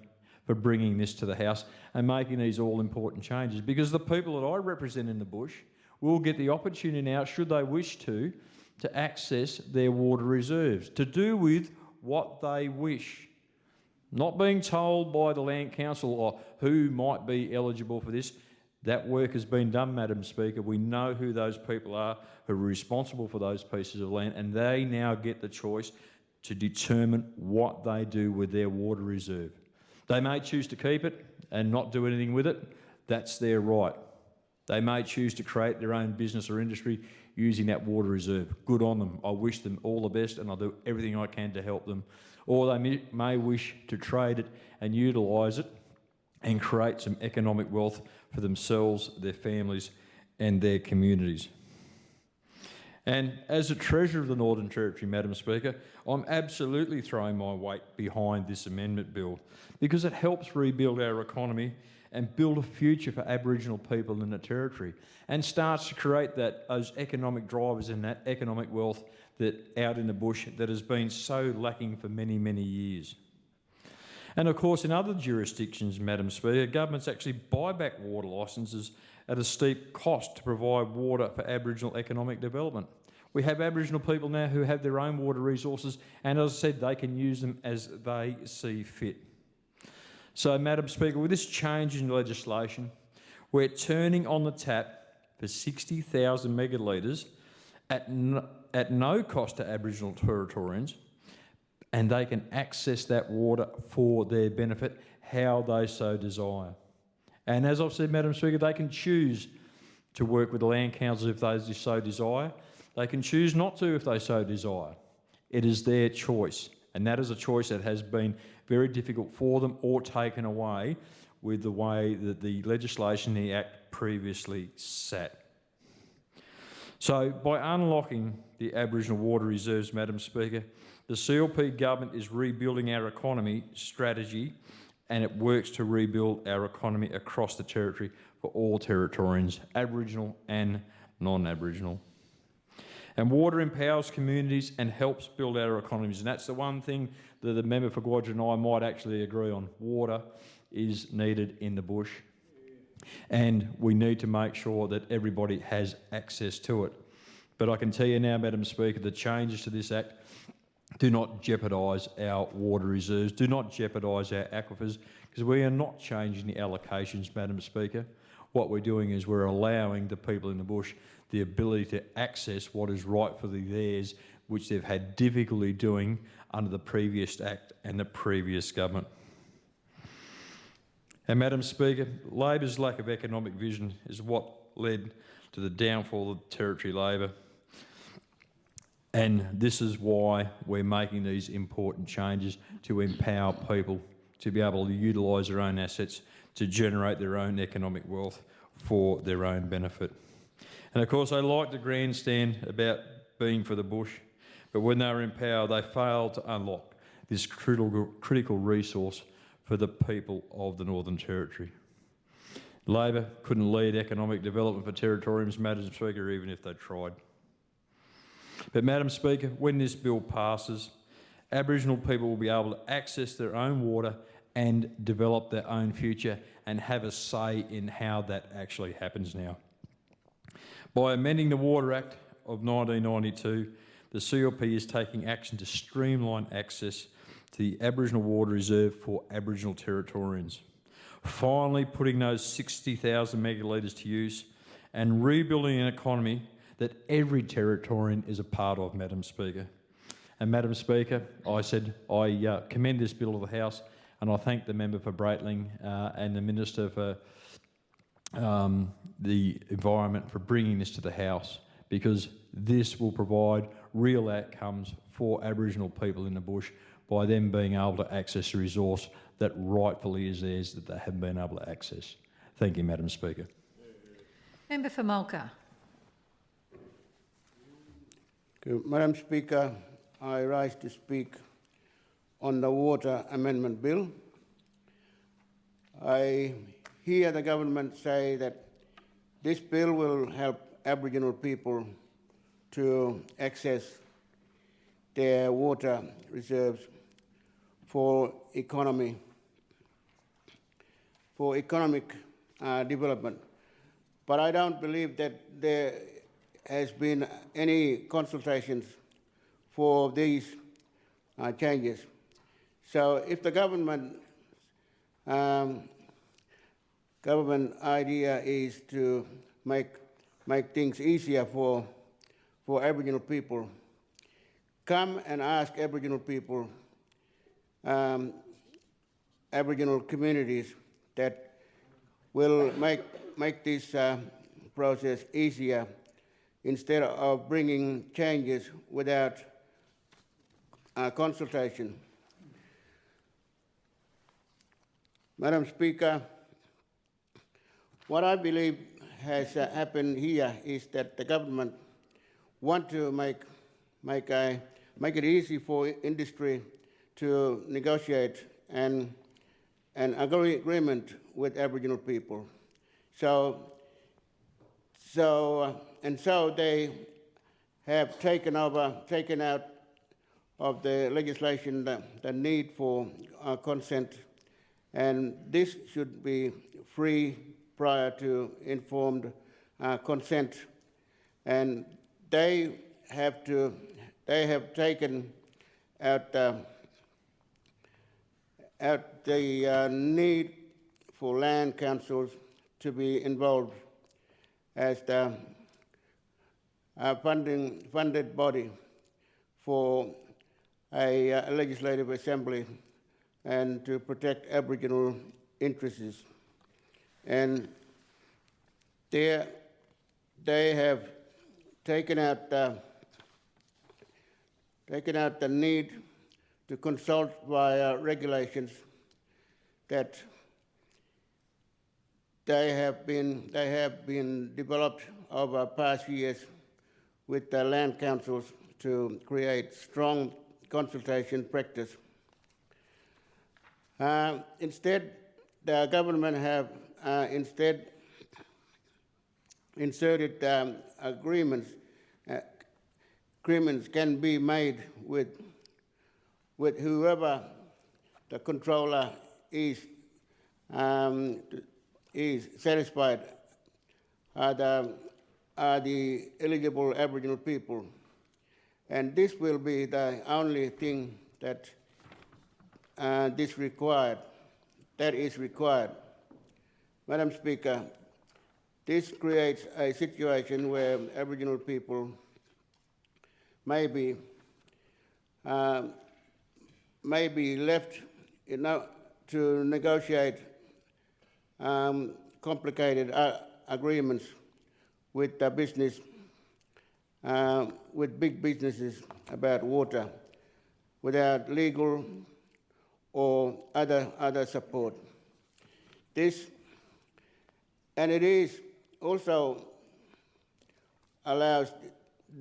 for bringing this to the House and making these all-important changes, because the people that I represent in the bush will get the opportunity now, should they wish to access their water reserves, to do with what they wish. Not being told by the Land Council or who might be eligible for this. That work has been done, Madam Speaker. We know who those people are who are responsible for those pieces of land, and they now get the choice to determine what they do with their water reserve. They may choose to keep it and not do anything with it. That's their right. They may choose to create their own business or industry using that water reserve. Good on them. I wish them all the best, and I'll do everything I can to help them. Or they may wish to trade it and utilise it and create some economic wealth for themselves, their families and their communities. And as a Treasurer of the Northern Territory, Madam Speaker, I'm absolutely throwing my weight behind this amendment bill because it helps rebuild our economy and build a future for Aboriginal people in the Territory, and starts to create those economic drivers and that economic wealth that out in the bush that has been so lacking for many, many years. And of course, in other jurisdictions, Madam Speaker, governments actually buy back water licences at a steep cost to provide water for Aboriginal economic development. We have Aboriginal people now who have their own water resources, and as I said, they can use them as they see fit. So, Madam Speaker, with this change in legislation, we're turning on the tap for 60,000 megalitres at no cost to Aboriginal Territorians, and they can access that water for their benefit, how they so desire. And as I've said, Madam Speaker, they can choose to work with the Land Council if they so desire. They can choose not to if they so desire. It is their choice, and that is a choice that has been very difficult for them or taken away with the way that the legislation, the Act, previously sat. So by unlocking the Aboriginal water reserves, Madam Speaker, the CLP government is rebuilding our economy strategy, and it works to rebuild our economy across the Territory for all Territorians, Aboriginal and non-Aboriginal. And water empowers communities and helps build our economies, and that's the one thing that the member for 𝙍𝙬 and I might actually agree on. Water is needed in the bush, and we need to make sure that everybody has access to it. But I can tell you now, Madam Speaker, the changes to this Act do not jeopardise our water reserves, do not jeopardise our aquifers, because we are not changing the allocations, Madam Speaker. What we're doing is we're allowing the people in the bush the ability to access what is rightfully theirs, which they've had difficulty doing under the previous Act and the previous government. And Madam Speaker, Labor's lack of economic vision is what led to the downfall of Territory Labor. And this is why we're making these important changes to empower people to be able to utilise their own assets to generate their own economic wealth for their own benefit. And of course, they like to grandstand about being for the bush, but when they were in power, they failed to unlock this critical resource for the people of the Northern Territory. Labor couldn't lead economic development for Territorians, Madam Speaker, even if they tried. But Madam Speaker, when this bill passes, Aboriginal people will be able to access their own water and develop their own future and have a say in how that actually happens now. By amending the Water Act of 1992, the CLP is taking action to streamline access to the Aboriginal water reserve for Aboriginal Territorians, finally putting those 60,000 megalitres to use and rebuilding an economy that every Territorian is a part of, Madam Speaker. And Madam Speaker, I commend this bill to the House, and I thank the member for Breitling and the Minister for the Environment for bringing this to the House, because this will provide real outcomes for Aboriginal people in the bush by them being able to access a resource that rightfully is theirs that they haven't been able to access. Thank you, Madam Speaker. Member for Mulca. Madam Speaker, I rise to speak on the Water Amendment Bill. I hear the government say that this bill will help Aboriginal people to access their water reserves for economy for economic development. But I don't believe that there has been any consultations for these changes. So if the government idea is to make things easier for Aboriginal people, come and ask Aboriginal people, Aboriginal communities that will make this process easier instead of bringing changes without consultation. Madam Speaker, what I believe has happened here is that the government want to make it easy for industry to negotiate an agreement with Aboriginal people. So they have taken out of the legislation the need for consent, and this should be free prior to informed consent. And they have taken out the need for land councils to be involved as the funded body for a legislative assembly and to protect Aboriginal interests. And they have taken out the need to consult via regulations that they have been developed over past years with the land councils to create strong consultation practice. Instead, the government have instead inserted agreements. Agreements can be made with whoever the controller is satisfied are the eligible Aboriginal people. And this will be the only thing that that is required. Madam Speaker, this creates a situation where Aboriginal people may be left to negotiate complicated agreements with the business, with big businesses about water, without legal or other support. And it is also allows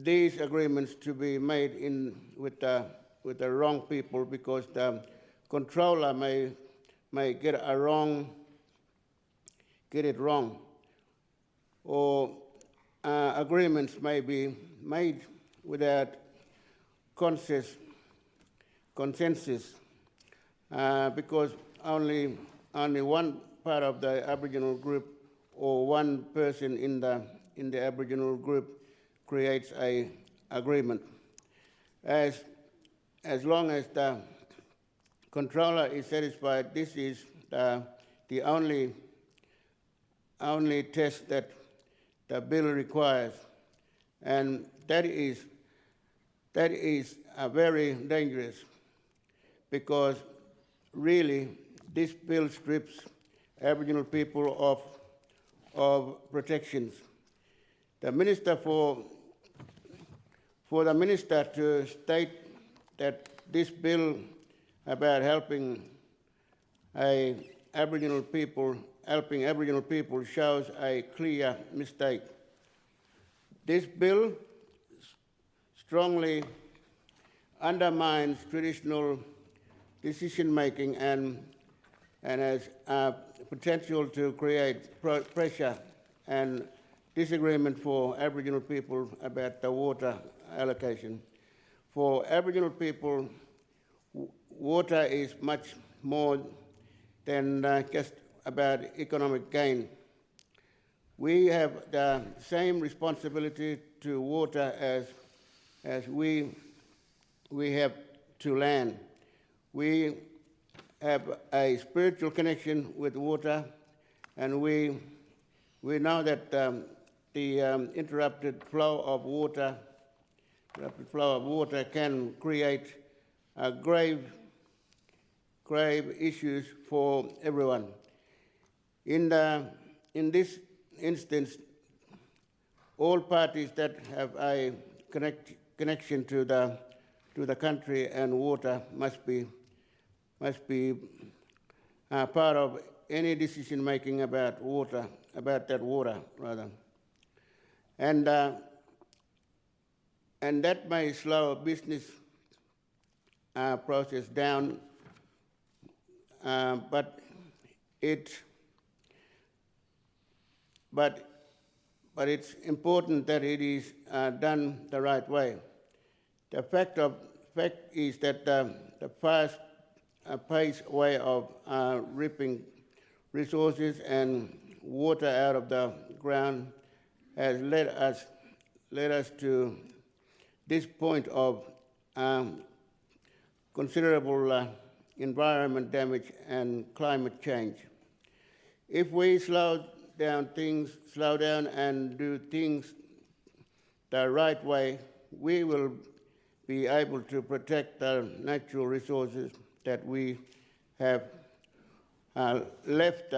these agreements to be made with the wrong people, because the controller may get it wrong, or agreements may be made without consensus, because only one part of the Aboriginal group or one person in the Aboriginal group creates a agreement. As long as the controller is satisfied, this is the only test that the bill requires, and that is very dangerous, because really this bill strips Aboriginal people of protections. The minister for the minister to state that this bill about helping Aboriginal people shows a clear mistake. This bill strongly undermines traditional decision-making and has potential to create pressure and disagreement for Aboriginal people about the water allocation. For Aboriginal people, water is much more than just about economic gain. We have the same responsibility to water as we have to land. We have a spiritual connection with water, and we know that the interrupted flow of water can create grave issues for everyone. In this instance, all parties that have a connection to the country and water must be part of any decision making about that water rather, and that may slow a business process down, but it's important that it is done the right way. The fact is that the fast-paced way of ripping resources and water out of the ground has led us to this point of considerable environment damage and climate change. If we slow down and do things the right way, we will be able to protect the natural resources that we have left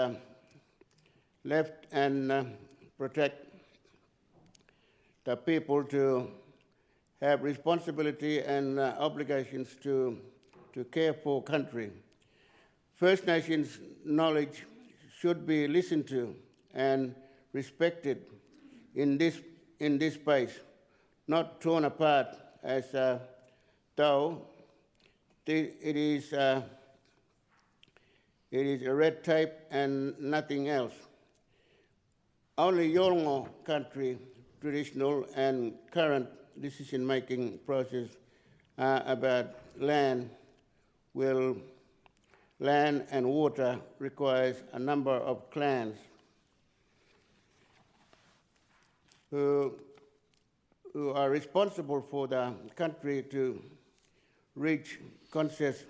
and protect the people to have responsibility and obligations to care for country. First Nations knowledge should be listened to and respected in this space, not torn apart as though it is a red tape and nothing else. Only Yolngu country, traditional and current decision-making process about land and water requires a number of clans who are responsible for the country to reach consensus,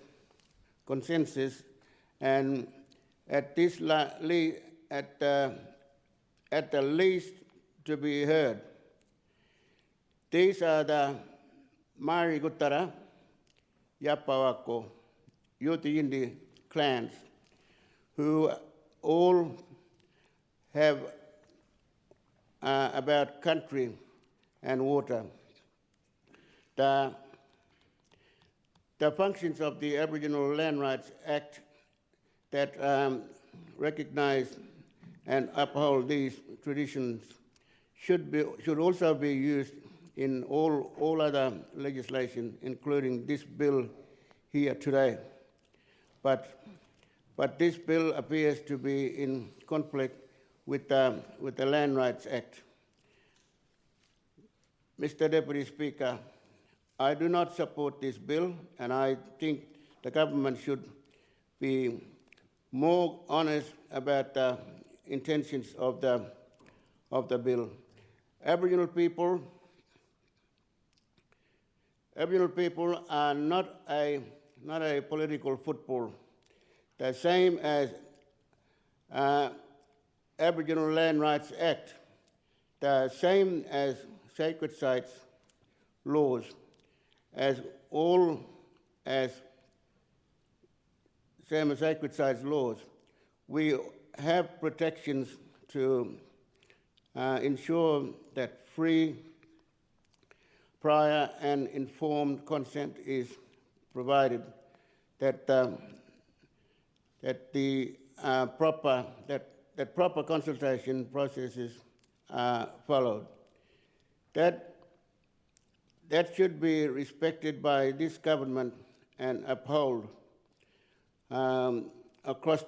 and at the least to be heard. These are the Mari Guttara, Yapawako, Yotiyindi clans, who all have about country and water. The functions of the Aboriginal Land Rights Act that recognise and uphold these traditions should also be used in all other legislation, including this bill here today. But this bill appears to be in conflict with the Land Rights Act. Mr. Deputy Speaker, I do not support this bill, and I think the government should be more honest about the intentions of the bill. Aboriginal people are not a political football. The same as Aboriginal Land Rights Act, the same as sacred sites laws, same as sacred sites laws. We have protections to ensure that free, prior and informed consent is provided, that proper consultation processes are followed. That should be respected by this government and upheld across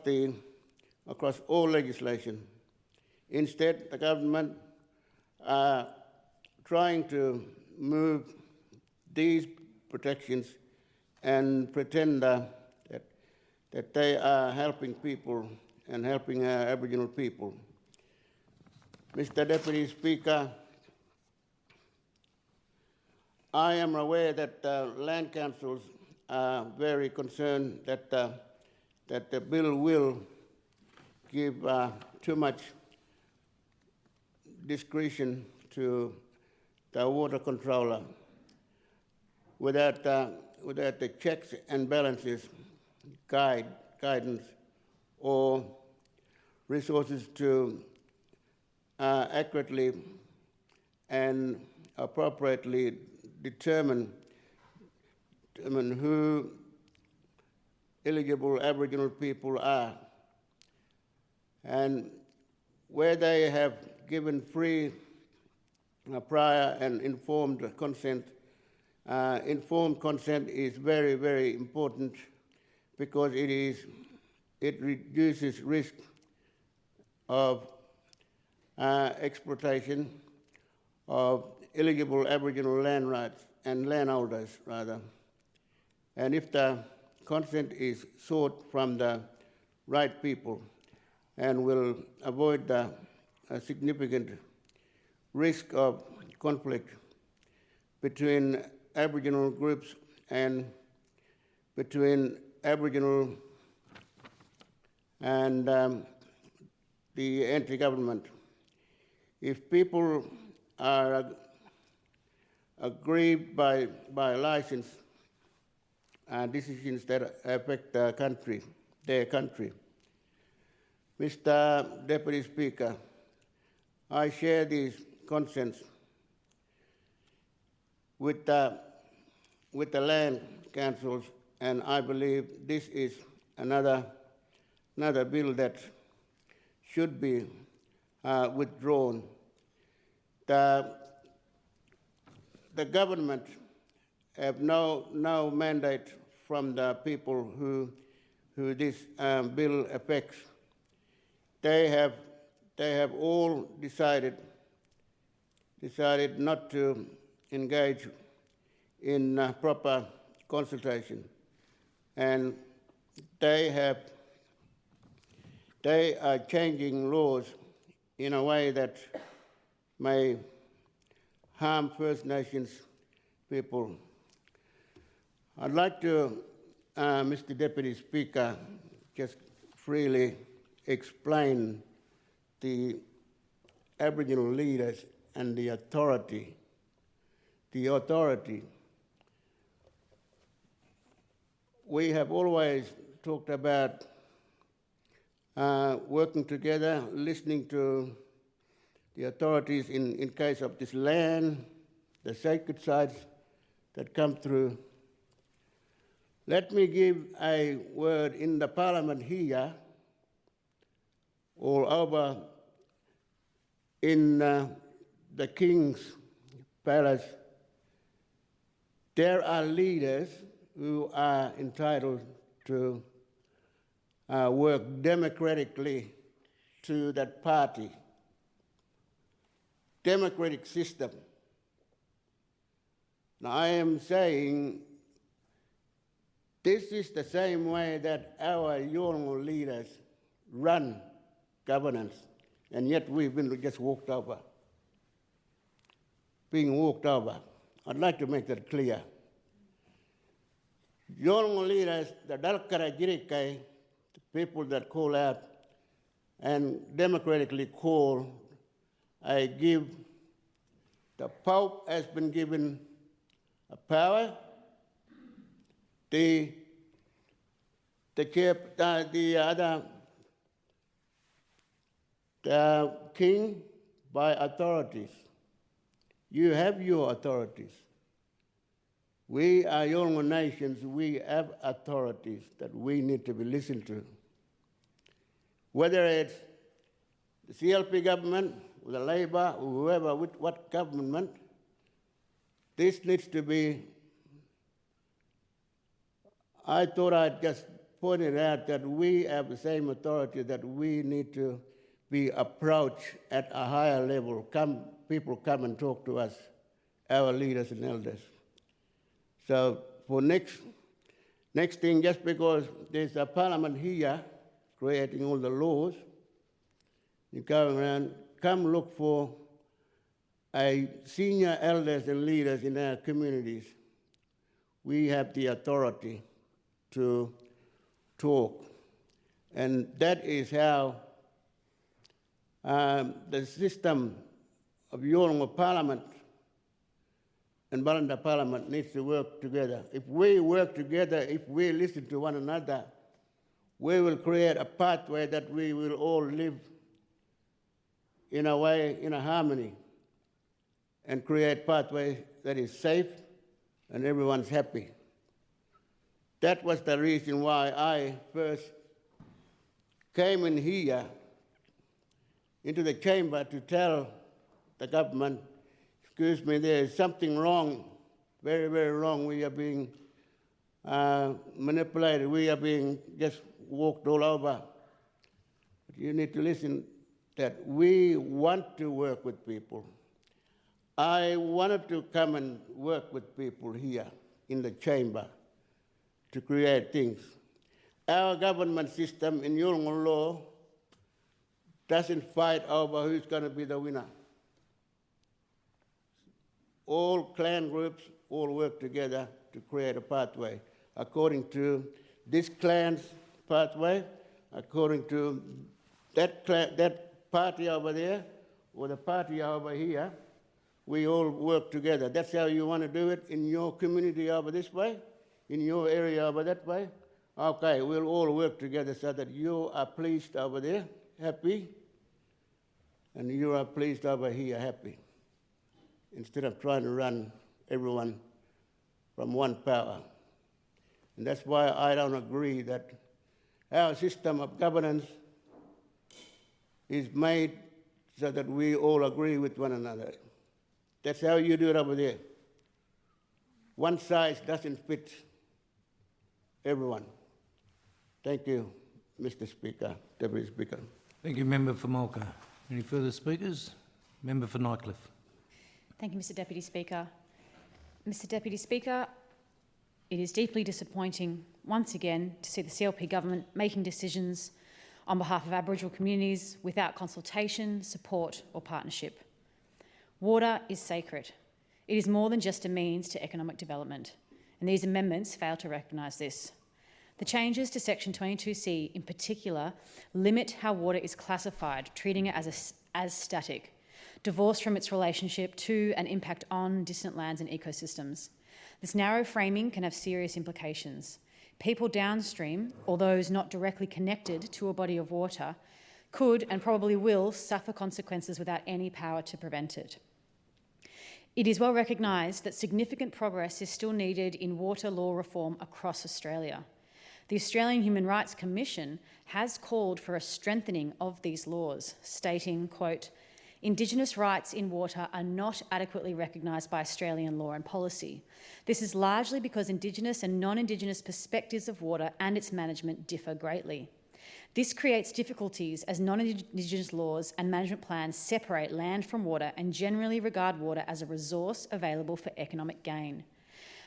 all legislation. Instead, the government are trying to move these protections and pretend that they are helping people and helping our Aboriginal people. Mr. Deputy Speaker, I am aware that land councils are very concerned that the bill will give too much discretion to the water controller without the checks and balances, guidance, or resources to accurately and appropriately determine who eligible Aboriginal people are. And where they have given free, prior and informed consent is very, very important because it reduces risk of exploitation of eligible Aboriginal land rights and landholders, rather. And if the consent is sought from the right people and will avoid the significant risk of conflict between Aboriginal groups and between Aboriginal and the anti-government. If people are aggrieved by license decisions that affect their country. Mr. Deputy Speaker, I share these concerns with the land councils, and I believe this is another bill that should be withdrawn. The government have no mandate from the people who this bill affects. They have all decided not to engage in proper consultation, and they are changing laws in a way that may harm First Nations people. I'd like to, Mr. Deputy Speaker, just freely explain the Aboriginal leaders and the authority. The authority. We have always talked about working together, listening to the authorities in case of this land, the sacred sites that come through. Let me give a word in the Parliament here, or over in the King's Palace. There are leaders who are entitled to work democratically to that party. Democratic system. Now, I am saying this is the same way that our Yolngu leaders run governance, and yet we've been just walked over, being walked over. I'd like to make that clear. Yolngu leaders, the 𝙍𝙀𝙇𝙀𝙑, the people that call out and democratically call, I give, the Pope has been given a power, the king by authorities. You have your authorities. We are Yolngu nations, we have authorities that we need to be listened to. Whether it's the CLP government, or the Labor, or whoever, with what government, this needs to be, I thought I'd just pointed out that we have the same authority, that we need to be approached at a higher level. People come and talk to us, our leaders and elders. So for next thing, just because there's a parliament here, creating all the laws. You're going around, come look for senior elders and leaders in our communities. We have the authority to talk. And that is how the system of Yolngu Parliament and Balanda Parliament needs to work together. If we work together, if we listen to one another, we will create a pathway that we will all live in a way, in a harmony, and create pathway that is safe and everyone's happy. That was the reason why I first came in here into the chamber to tell the government, excuse me, there is something wrong, very, very wrong. We are being manipulated. We are being just walked all over. But you need to listen that we want to work with people. I wanted to come and work with people here in the chamber to create things. Our government system in Yolngu law doesn't fight over who's going to be the winner. All clan groups all work together to create a pathway according to this clan's pathway, according to that party over there or the party over here. We all work together. That's how you want to do it in your community over this way, in your area over that way. Okay, we'll all work together so that you are pleased over there, happy, and you are pleased over here, happy, instead of trying to run everyone from one power. And that's why I don't agree that our system of governance is made so that we all agree with one another. That's how you do it over there. One size doesn't fit everyone. Thank you, Mr. Speaker, Deputy Speaker. Thank you, Member for Mulga. Any further speakers? Member for Nightcliff. Thank you, Mr. Deputy Speaker. Mr. Deputy Speaker, it is deeply disappointing once again to see the CLP government making decisions on behalf of Aboriginal communities without consultation, support or partnership. Water is sacred. It is more than just a means to economic development, and these amendments fail to recognise this. The changes to Section 22C in particular limit how water is classified, treating it as static, divorced from its relationship to and impact on distant lands and ecosystems. This narrow framing can have serious implications. People downstream, or those not directly connected to a body of water, could and probably will suffer consequences without any power to prevent it. It is well recognised that significant progress is still needed in water law reform across Australia. The Australian Human Rights Commission has called for a strengthening of these laws, stating, quote, "Indigenous rights in water are not adequately recognised by Australian law and policy. This is largely because Indigenous and non-Indigenous perspectives of water and its management differ greatly. This creates difficulties as non-Indigenous laws and management plans separate land from water and generally regard water as a resource available for economic gain.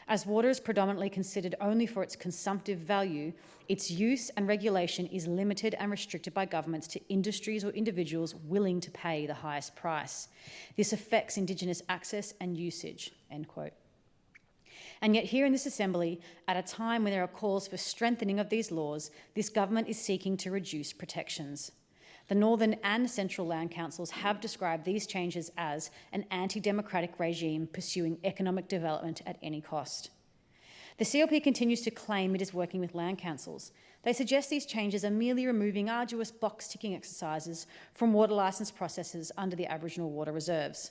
As water is predominantly considered only for its consumptive value, its use and regulation is limited and restricted by governments to industries or individuals willing to pay the highest price. This affects Indigenous access and usage," end quote. And yet here in this Assembly, at a time when there are calls for strengthening of these laws, this government is seeking to reduce protections. The Northern and Central Land Councils have described these changes as an anti-democratic regime pursuing economic development at any cost. The CLP continues to claim it is working with land councils. They suggest these changes are merely removing arduous box-ticking exercises from water licence processes under the Aboriginal water reserves.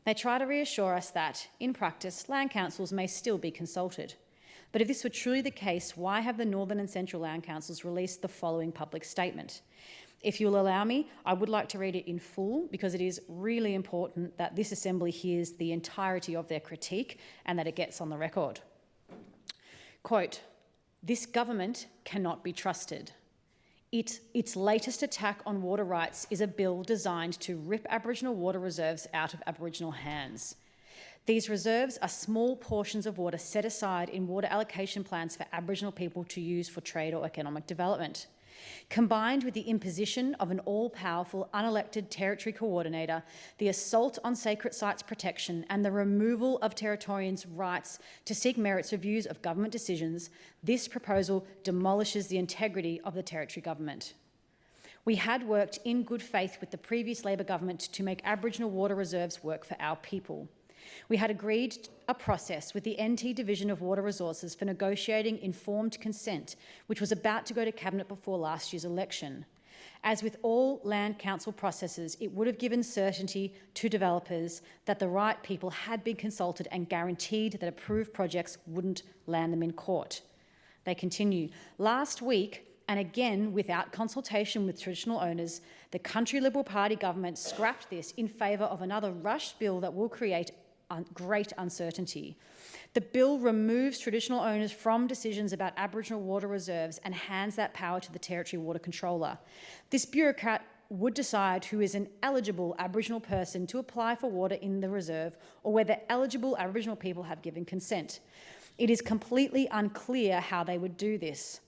They try to reassure us that, in practice, land councils may still be consulted. But if this were truly the case, why have the Northern and Central Land Councils released the following public statement? If you'll allow me, I would like to read it in full because it is really important that this Assembly hears the entirety of their critique and that it gets on the record. Quote, "This government cannot be trusted. Its latest attack on water rights is a bill designed to rip Aboriginal water reserves out of Aboriginal hands. These reserves are small portions of water set aside in water allocation plans for Aboriginal people to use for trade or economic development. Combined with the imposition of an all-powerful, unelected territory coordinator, the assault on sacred sites protection and the removal of Territorians' rights to seek merits reviews of government decisions, this proposal demolishes the integrity of the Territory Government. We had worked in good faith with the previous Labor government to make Aboriginal water reserves work for our people. We had agreed a process with the NT Division of Water Resources for negotiating informed consent, which was about to go to Cabinet before last year's election. As with all land council processes, it would have given certainty to developers that the right people had been consulted and guaranteed that approved projects wouldn't land them in court. They continue. Last week, and again without consultation with traditional owners, the Country Liberal Party government scrapped this in favour of another rushed bill that will create great uncertainty. The bill removes traditional owners from decisions about Aboriginal water reserves and hands that power to the Territory Water Controller. This bureaucrat would decide who is an eligible Aboriginal person to apply for water in the reserve or whether eligible Aboriginal people have given consent. It is completely unclear how they would do this.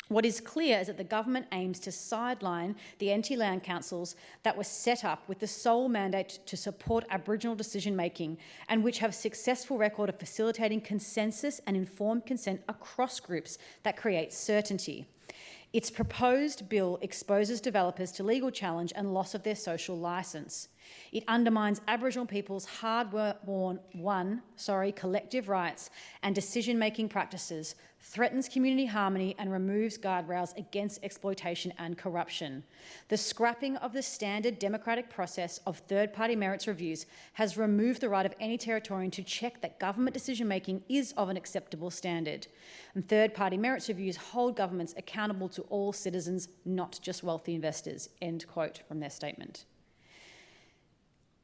What is clear is that the government aims to sideline the NT land councils that were set up with the sole mandate to support Aboriginal decision-making and which have a successful record of facilitating consensus and informed consent across groups that creates certainty. Its proposed bill exposes developers to legal challenge and loss of their social licence. It undermines Aboriginal people's hard-won collective rights and decision-making practices, threatens community harmony and removes guardrails against exploitation and corruption. The scrapping of the standard democratic process of third-party merits reviews has removed the right of any Territorian to check that government decision-making is of an acceptable standard. And third-party merits reviews hold governments accountable to all citizens, not just wealthy investors. End quote from their statement.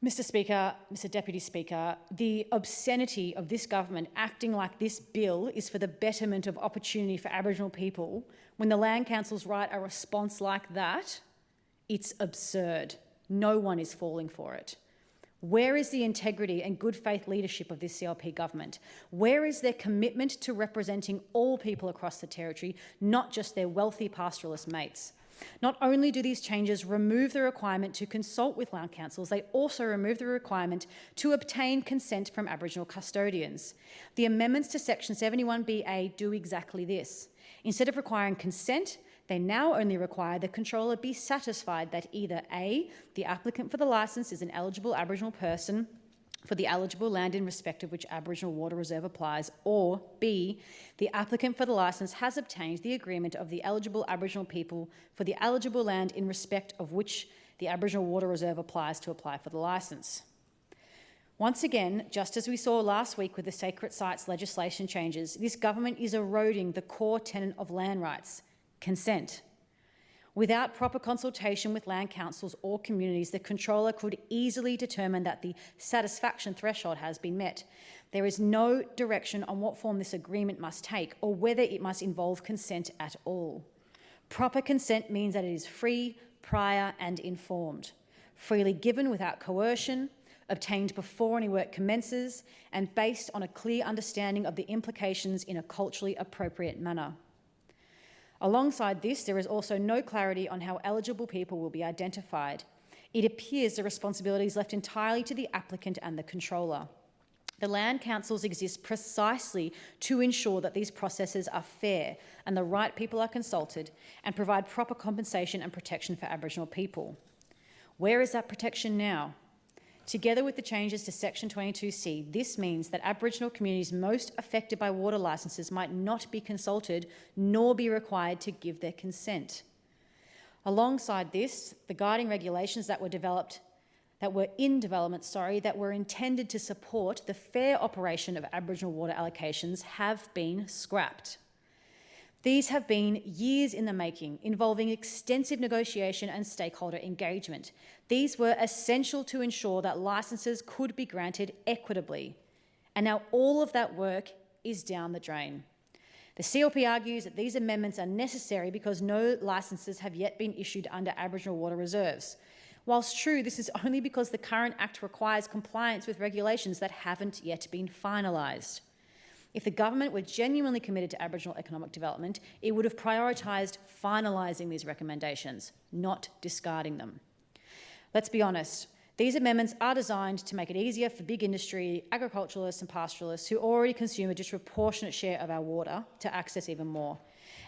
Mr. Speaker, Mr. Deputy Speaker, the obscenity of this government acting like this bill is for the betterment of opportunity for Aboriginal people when the Land Councils write a response like that, it's absurd. No one is falling for it. Where is the integrity and good faith leadership of this CLP government? Where is their commitment to representing all people across the Territory, not just their wealthy pastoralist mates? Not only do these changes remove the requirement to consult with land councils, they also remove the requirement to obtain consent from Aboriginal custodians. The amendments to Section 71BA do exactly this. Instead of requiring consent, they now only require the controller be satisfied that either A, the applicant for the licence is an eligible Aboriginal person for the eligible land in respect of which Aboriginal water reserve applies, or B, the applicant for the licence has obtained the agreement of the eligible Aboriginal people for the eligible land in respect of which the Aboriginal water reserve applies to apply for the licence. Once again, just as we saw last week with the sacred sites legislation changes, this government is eroding the core tenet of land rights, consent. Without proper consultation with land councils or communities, the controller could easily determine that the satisfaction threshold has been met. There is no direction on what form this agreement must take or whether it must involve consent at all. Proper consent means that it is free, prior and informed, freely given without coercion, obtained before any work commences and based on a clear understanding of the implications in a culturally appropriate manner. Alongside this, there is also no clarity on how eligible people will be identified. It appears the responsibility is left entirely to the applicant and the controller. The land councils exist precisely to ensure that these processes are fair and the right people are consulted and provide proper compensation and protection for Aboriginal people. Where is that protection now? Together with the changes to Section 22C, this means that Aboriginal communities most affected by water licences might not be consulted nor be required to give their consent. Alongside this, the guiding regulations that were in development, that were intended to support the fair operation of Aboriginal water allocations have been scrapped. These have been years in the making, involving extensive negotiation and stakeholder engagement. These were essential to ensure that licences could be granted equitably. And now all of that work is down the drain. The CLP argues that these amendments are necessary because no licences have yet been issued under Aboriginal water reserves. Whilst true, this is only because the current Act requires compliance with regulations that haven't yet been finalised. If the government were genuinely committed to Aboriginal economic development, it would have prioritised finalising these recommendations, not discarding them. Let's be honest, these amendments are designed to make it easier for big industry, agriculturalists and pastoralists who already consume a disproportionate share of our water to access even more.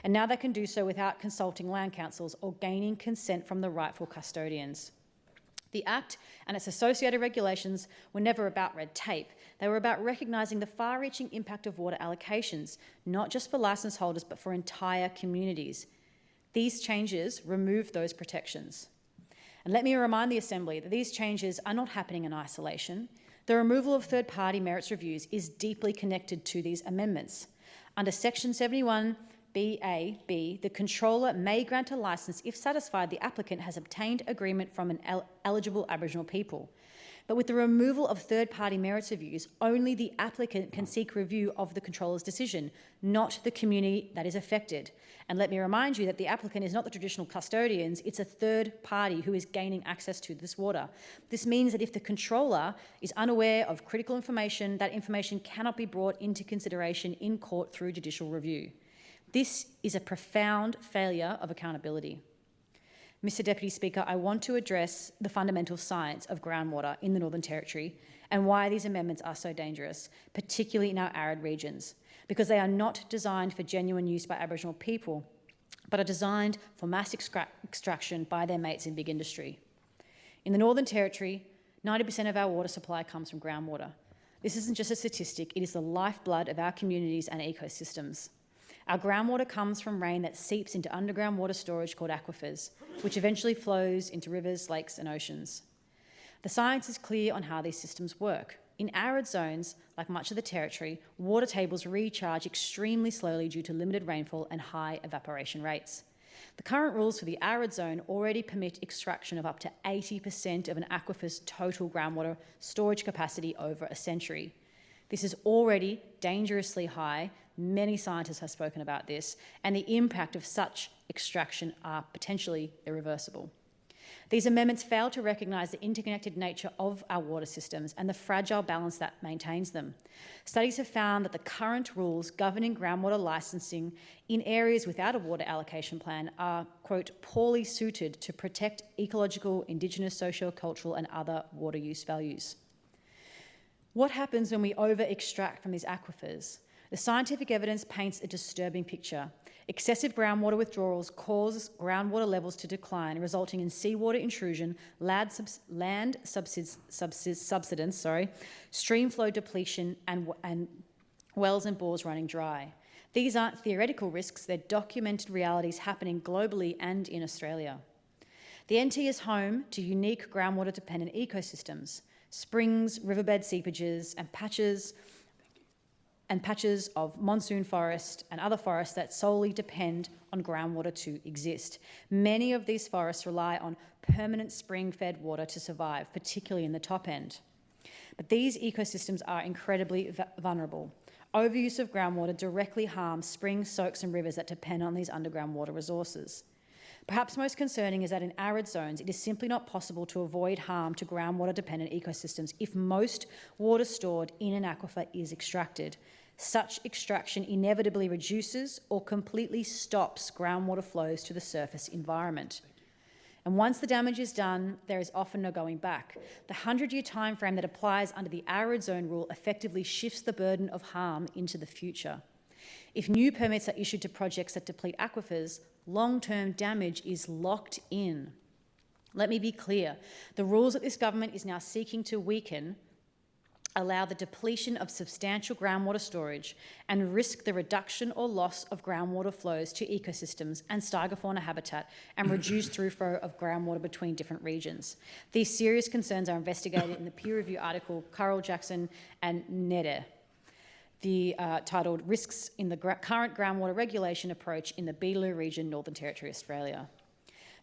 And now they can do so without consulting land councils or gaining consent from the rightful custodians. The Act and its associated regulations were never about red tape. They were about recognising the far-reaching impact of water allocations, not just for licence holders, but for entire communities. These changes remove those protections. And let me remind the Assembly that these changes are not happening in isolation. The removal of third-party merits reviews is deeply connected to these amendments. Under Section 71(b)(a)(b), the controller may grant a licence if satisfied the applicant has obtained agreement from an eligible Aboriginal people. But with the removal of third-party merits reviews, only the applicant can seek review of the controller's decision, not the community that is affected. And let me remind you that the applicant is not the traditional custodians, it's a third party who is gaining access to this water. This means that if the controller is unaware of critical information, that information cannot be brought into consideration in court through judicial review. This is a profound failure of accountability. Mr Deputy Speaker, I want to address the fundamental science of groundwater in the Northern Territory and why these amendments are so dangerous, particularly in our arid regions, because they are not designed for genuine use by Aboriginal people, but are designed for mass extraction by their mates in big industry. In the Northern Territory, 90% of our water supply comes from groundwater. This isn't just a statistic, it is the lifeblood of our communities and ecosystems. Our groundwater comes from rain that seeps into underground water storage called aquifers, which eventually flows into rivers, lakes and oceans. The science is clear on how these systems work. In arid zones, like much of the Territory, water tables recharge extremely slowly due to limited rainfall and high evaporation rates. The current rules for the arid zone already permit extraction of up to 80% of an aquifer's total groundwater storage capacity over a century. This is already dangerously high. Many scientists have spoken about this, and the impact of such extraction are potentially irreversible. These amendments fail to recognise the interconnected nature of our water systems and the fragile balance that maintains them. Studies have found that the current rules governing groundwater licensing in areas without a water allocation plan are, quote, poorly suited to protect ecological, Indigenous, socio-cultural and other water use values. What happens when we over-extract from these aquifers? The scientific evidence paints a disturbing picture. Excessive groundwater withdrawals cause groundwater levels to decline, resulting in seawater intrusion, land subsidence, stream flow depletion, and wells and bores running dry. These aren't theoretical risks, they're documented realities happening globally and in Australia. The NT is home to unique groundwater-dependent ecosystems, springs, riverbed seepages, and patches of monsoon forest and other forests that solely depend on groundwater to exist. Many of these forests rely on permanent spring-fed water to survive, particularly in the top end. But these ecosystems are incredibly vulnerable. Overuse of groundwater directly harms springs, soaks and rivers that depend on these underground water resources. Perhaps most concerning is that in arid zones, it is simply not possible to avoid harm to groundwater-dependent ecosystems if most water stored in an aquifer is extracted. Such extraction inevitably reduces or completely stops groundwater flows to the surface environment. And once the damage is done, there is often no going back. The 100-year timeframe that applies under the arid zone rule effectively shifts the burden of harm into the future. If new permits are issued to projects that deplete aquifers, long-term damage is locked in. Let me be clear. The rules that this government is now seeking to weaken allow the depletion of substantial groundwater storage and risk the reduction or loss of groundwater flows to ecosystems and stygofauna habitat and reduce throughflow of groundwater between different regions. These serious concerns are investigated in the peer-review article Carol Jackson and Nede, titled Risks in the Current Groundwater Regulation Approach in the Beetaloo Region, Northern Territory, Australia.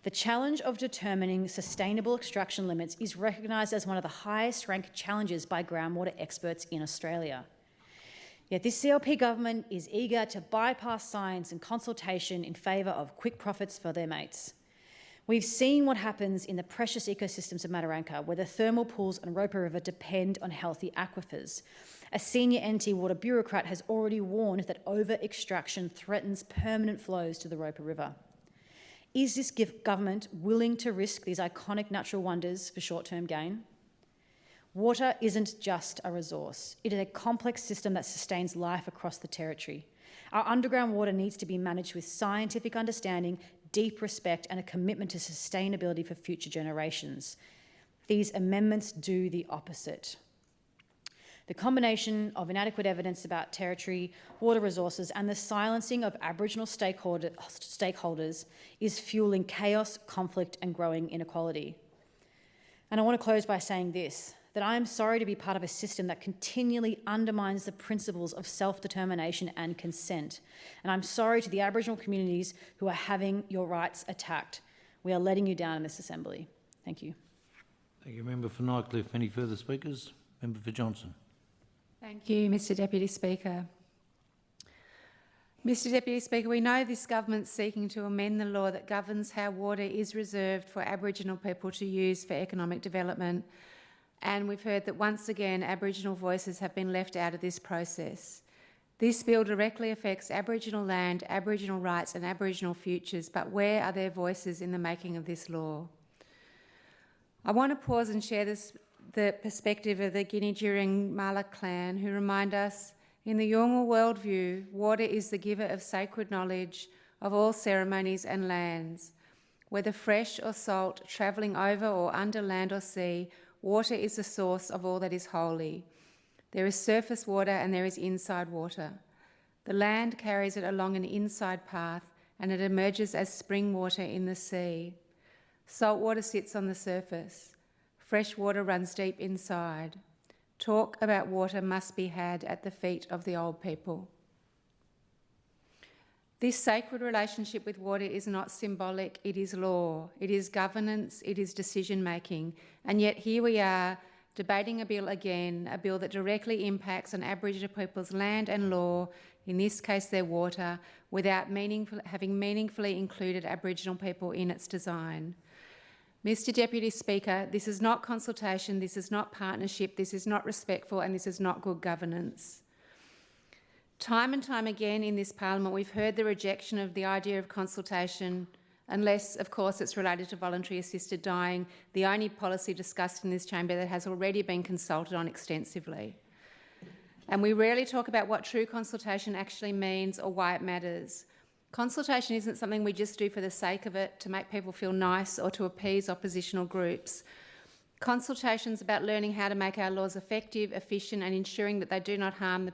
The challenge of determining sustainable extraction limits is recognised as one of the highest ranked challenges by groundwater experts in Australia. Yet this CLP government is eager to bypass science and consultation in favour of quick profits for their mates. We've seen what happens in the precious ecosystems of Mataranka, where the thermal pools and Roper River depend on healthy aquifers. A senior NT water bureaucrat has already warned that over-extraction threatens permanent flows to the Roper River. Is this government willing to risk these iconic natural wonders for short-term gain? Water isn't just a resource. It is a complex system that sustains life across the territory. Our underground water needs to be managed with scientific understanding, deep respect, and a commitment to sustainability for future generations. These amendments do the opposite. The combination of inadequate evidence about territory, water resources, and the silencing of Aboriginal stakeholders is fueling chaos, conflict, and growing inequality. And I want to close by saying this, that I am sorry to be part of a system that continually undermines the principles of self-determination and consent. And I'm sorry to the Aboriginal communities who are having your rights attacked. We are letting you down in this Assembly. Thank you. Thank you, Member for Nightcliff. Any further speakers? Member for Johnson. Thank you, Mr Deputy Speaker. Mr Deputy Speaker, we know this government's seeking to amend the law that governs how water is reserved for Aboriginal people to use for economic development. And we've heard that once again Aboriginal voices have been left out of this process. This bill directly affects Aboriginal land, Aboriginal rights and Aboriginal futures, but where are their voices in the making of this law? I want to pause and share the perspective of the 𝙍𝙬𝙈𝙀𝙼𝙈 clan, who remind us, in the 𝙬𝙈 worldview, water is the giver of sacred knowledge of all ceremonies and lands. Whether fresh or salt, travelling over or under land or sea, water is the source of all that is holy. There is surface water and there is inside water. The land carries it along an inside path and it emerges as spring water in the sea. Salt water sits on the surface. Fresh water runs deep inside. Talk about water must be had at the feet of the old people. This sacred relationship with water is not symbolic, it is law, it is governance, it is decision-making, and yet here we are debating a bill again, a bill that directly impacts on Aboriginal people's land and law, in this case their water, without having meaningfully included Aboriginal people in its design. Mr Deputy Speaker, this is not consultation, this is not partnership, this is not respectful, and this is not good governance. Time and time again in this parliament, we've heard the rejection of the idea of consultation, unless, of course, it's related to voluntary assisted dying, the only policy discussed in this chamber that has already been consulted on extensively. And we rarely talk about what true consultation actually means or why it matters. Consultation isn't something we just do for the sake of it, to make people feel nice or to appease oppositional groups. Consultation is about learning how to make our laws effective, efficient, and ensuring that they do not harm the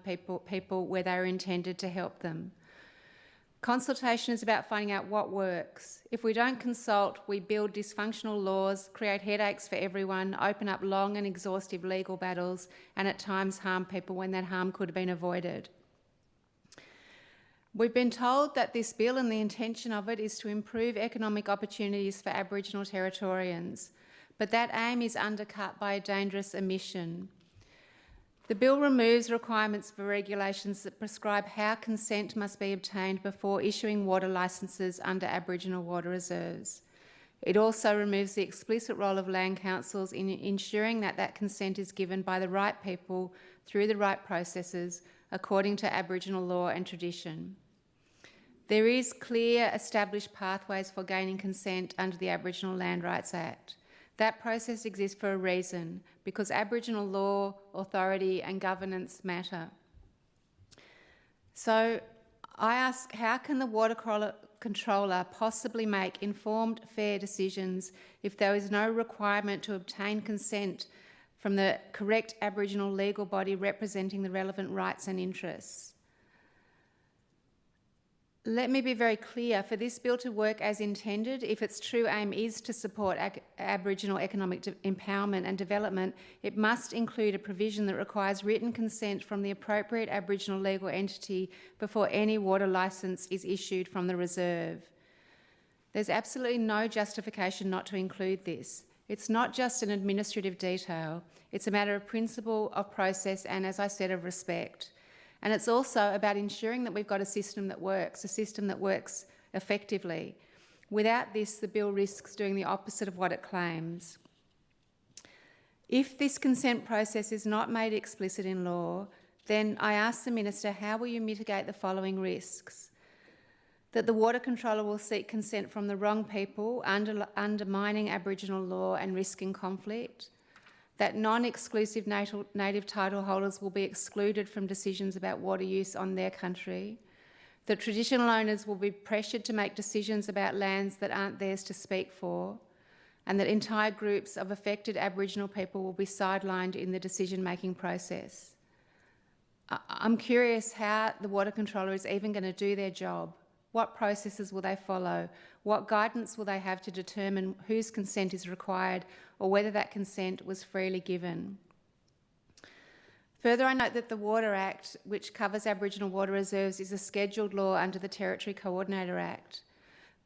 people where they are intended to help them. Consultation is about finding out what works. If we don't consult, we build dysfunctional laws, create headaches for everyone, open up long and exhaustive legal battles, and at times harm people when that harm could have been avoided. We've been told that this bill and the intention of it is to improve economic opportunities for Aboriginal Territorians, but that aim is undercut by a dangerous omission. The bill removes requirements for regulations that prescribe how consent must be obtained before issuing water licences under Aboriginal water reserves. It also removes the explicit role of land councils in ensuring that that consent is given by the right people through the right processes according to Aboriginal law and tradition. There is clear established pathways for gaining consent under the Aboriginal Land Rights Act. That process exists for a reason, because Aboriginal law, authority and governance matter. So I ask, how can the water controller possibly make informed, fair decisions if there is no requirement to obtain consent from the correct Aboriginal legal body representing the relevant rights and interests? Let me be very clear, for this bill to work as intended, if its true aim is to support Aboriginal economic empowerment and development, it must include a provision that requires written consent from the appropriate Aboriginal legal entity before any water licence is issued from the reserve. There's absolutely no justification not to include this. It's not just an administrative detail, it's a matter of principle, of process and, as I said, of respect. And it's also about ensuring that we've got a system that works effectively. Without this, the bill risks doing the opposite of what it claims. If this consent process is not made explicit in law, then I ask the Minister, how will you mitigate the following risks? That the Water Controller will seek consent from the wrong people, undermining Aboriginal law and risking conflict. That non-exclusive native title holders will be excluded from decisions about water use on their country. That traditional owners will be pressured to make decisions about lands that aren't theirs to speak for. And that entire groups of affected Aboriginal people will be sidelined in the decision-making process. I'm curious how the Water Controller is even going to do their job. What processes will they follow? What guidance will they have to determine whose consent is required or whether that consent was freely given? Further, I note that the Water Act, which covers Aboriginal water reserves, is a scheduled law under the Territory Coordinator Act.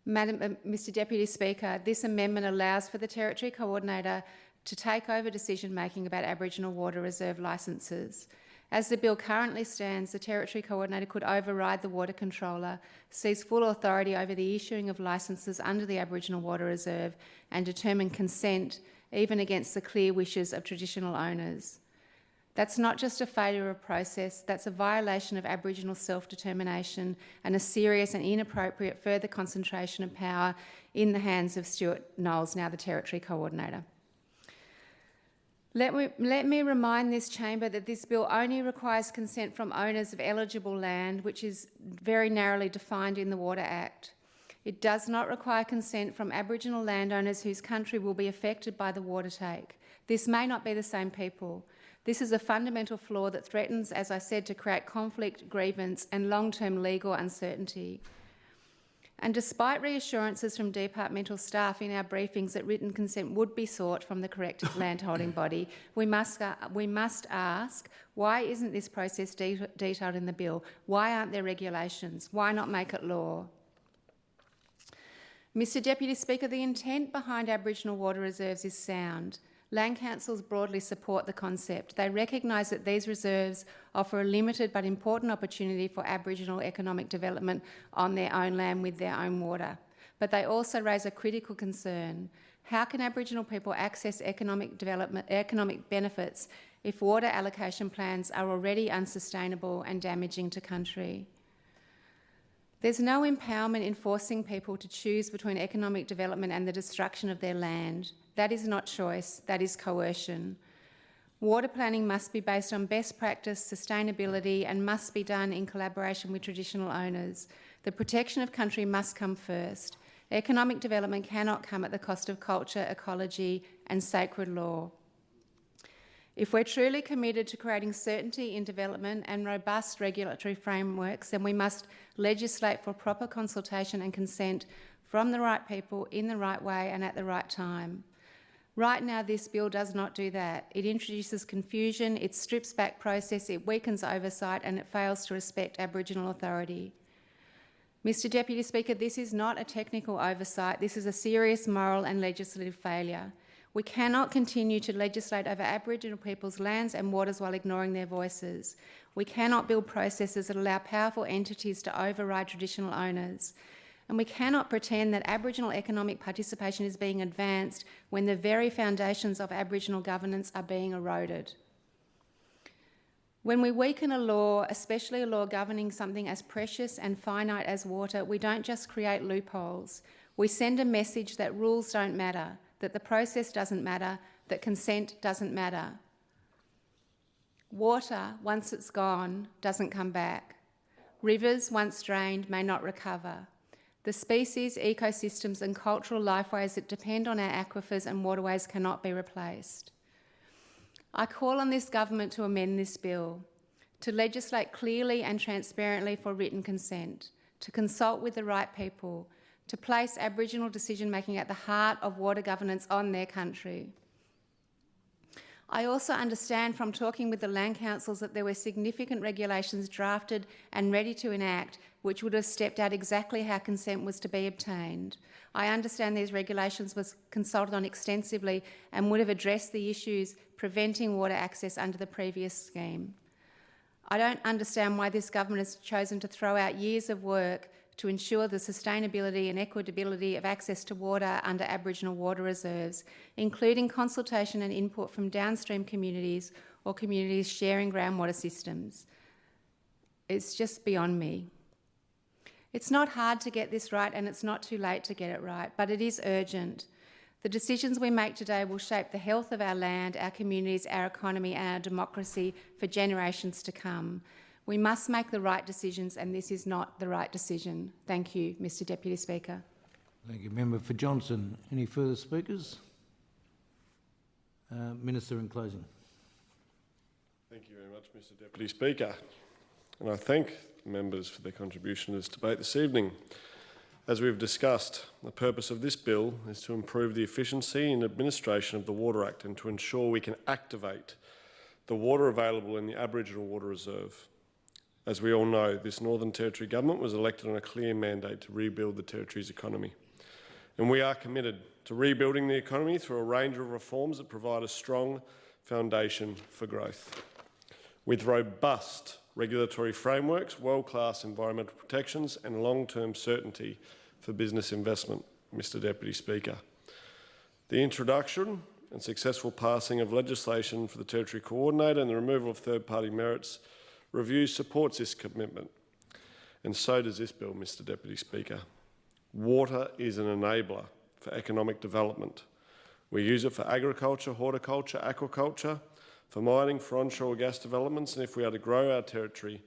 Mr Deputy Speaker, this amendment allows for the Territory Coordinator to take over decision-making about Aboriginal water reserve licences. As the bill currently stands, the Territory Coordinator could override the Water Controller, seize full authority over the issuing of licences under the Aboriginal Water Reserve and determine consent, even against the clear wishes of traditional owners. That's not just a failure of process, that's a violation of Aboriginal self-determination and a serious and inappropriate further concentration of power in the hands of Stuart Knowles, now the Territory Coordinator. Let me remind this chamber that this bill only requires consent from owners of eligible land, which is very narrowly defined in the Water Act. It does not require consent from Aboriginal landowners whose country will be affected by the water take. This may not be the same people. This is a fundamental flaw that threatens, as I said, to create conflict, grievance and long-term legal uncertainty. And despite reassurances from departmental staff in our briefings that written consent would be sought from the correct landholding body, we must ask, why isn't this process detailed in the bill? Why aren't there regulations? Why not make it law? Mr Deputy Speaker, the intent behind Aboriginal water reserves is sound. Land councils broadly support the concept. They recognise that these reserves offer a limited but important opportunity for Aboriginal economic development on their own land with their own water. But they also raise a critical concern. How can Aboriginal people access economic benefits if water allocation plans are already unsustainable and damaging to country? There's no empowerment in forcing people to choose between economic development and the destruction of their land. That is not choice, that is coercion. Water planning must be based on best practice, sustainability, and must be done in collaboration with traditional owners. The protection of country must come first. Economic development cannot come at the cost of culture, ecology, and sacred law. If we're truly committed to creating certainty in development and robust regulatory frameworks, then we must legislate for proper consultation and consent from the right people in the right way and at the right time. Right now, this bill does not do that. It introduces confusion, it strips back process, it weakens oversight, and it fails to respect Aboriginal authority. Mr Deputy Speaker, this is not a technical oversight. This is a serious moral and legislative failure. We cannot continue to legislate over Aboriginal people's lands and waters while ignoring their voices. We cannot build processes that allow powerful entities to override traditional owners. And we cannot pretend that Aboriginal economic participation is being advanced when the very foundations of Aboriginal governance are being eroded. When we weaken a law, especially a law governing something as precious and finite as water, we don't just create loopholes. We send a message that rules don't matter, that the process doesn't matter, that consent doesn't matter. Water, once it's gone, doesn't come back. Rivers, once drained, may not recover. The species, ecosystems and cultural lifeways that depend on our aquifers and waterways cannot be replaced. I call on this government to amend this bill, to legislate clearly and transparently for written consent, to consult with the right people, to place Aboriginal decision-making at the heart of water governance on their country. I also understand from talking with the land councils that there were significant regulations drafted and ready to enact which would have stepped out exactly how consent was to be obtained. I understand these regulations were consulted on extensively and would have addressed the issues preventing water access under the previous scheme. I don't understand why this government has chosen to throw out years of work to ensure the sustainability and equitability of access to water under Aboriginal water reserves, including consultation and input from downstream communities or communities sharing groundwater systems. It's just beyond me. It's not hard to get this right, and it's not too late to get it right, but it is urgent. The decisions we make today will shape the health of our land, our communities, our economy and our democracy for generations to come. We must make the right decisions, and this is not the right decision. Thank you, Mr Deputy Speaker. Thank you. Member for Johnson. Any further speakers? Minister, in closing. Thank you very much, Mr Deputy Speaker. And I thank members for their contribution to this debate this evening. As we've discussed, the purpose of this bill is to improve the efficiency and administration of the Water Act and to ensure we can activate the water available in the Aboriginal Water Reserve. As we all know, this Northern Territory government was elected on a clear mandate to rebuild the Territory's economy. And we are committed to rebuilding the economy through a range of reforms that provide a strong foundation for growth. With robust regulatory frameworks, world-class environmental protections and long-term certainty for business investment, Mr Deputy Speaker. The introduction and successful passing of legislation for the Territory Coordinator and the removal of third-party merits review supports this commitment, and so does this bill, Mr Deputy Speaker. Water is an enabler for economic development. We use it for agriculture, horticulture, aquaculture, for mining, for onshore gas developments, and if we are to grow our territory,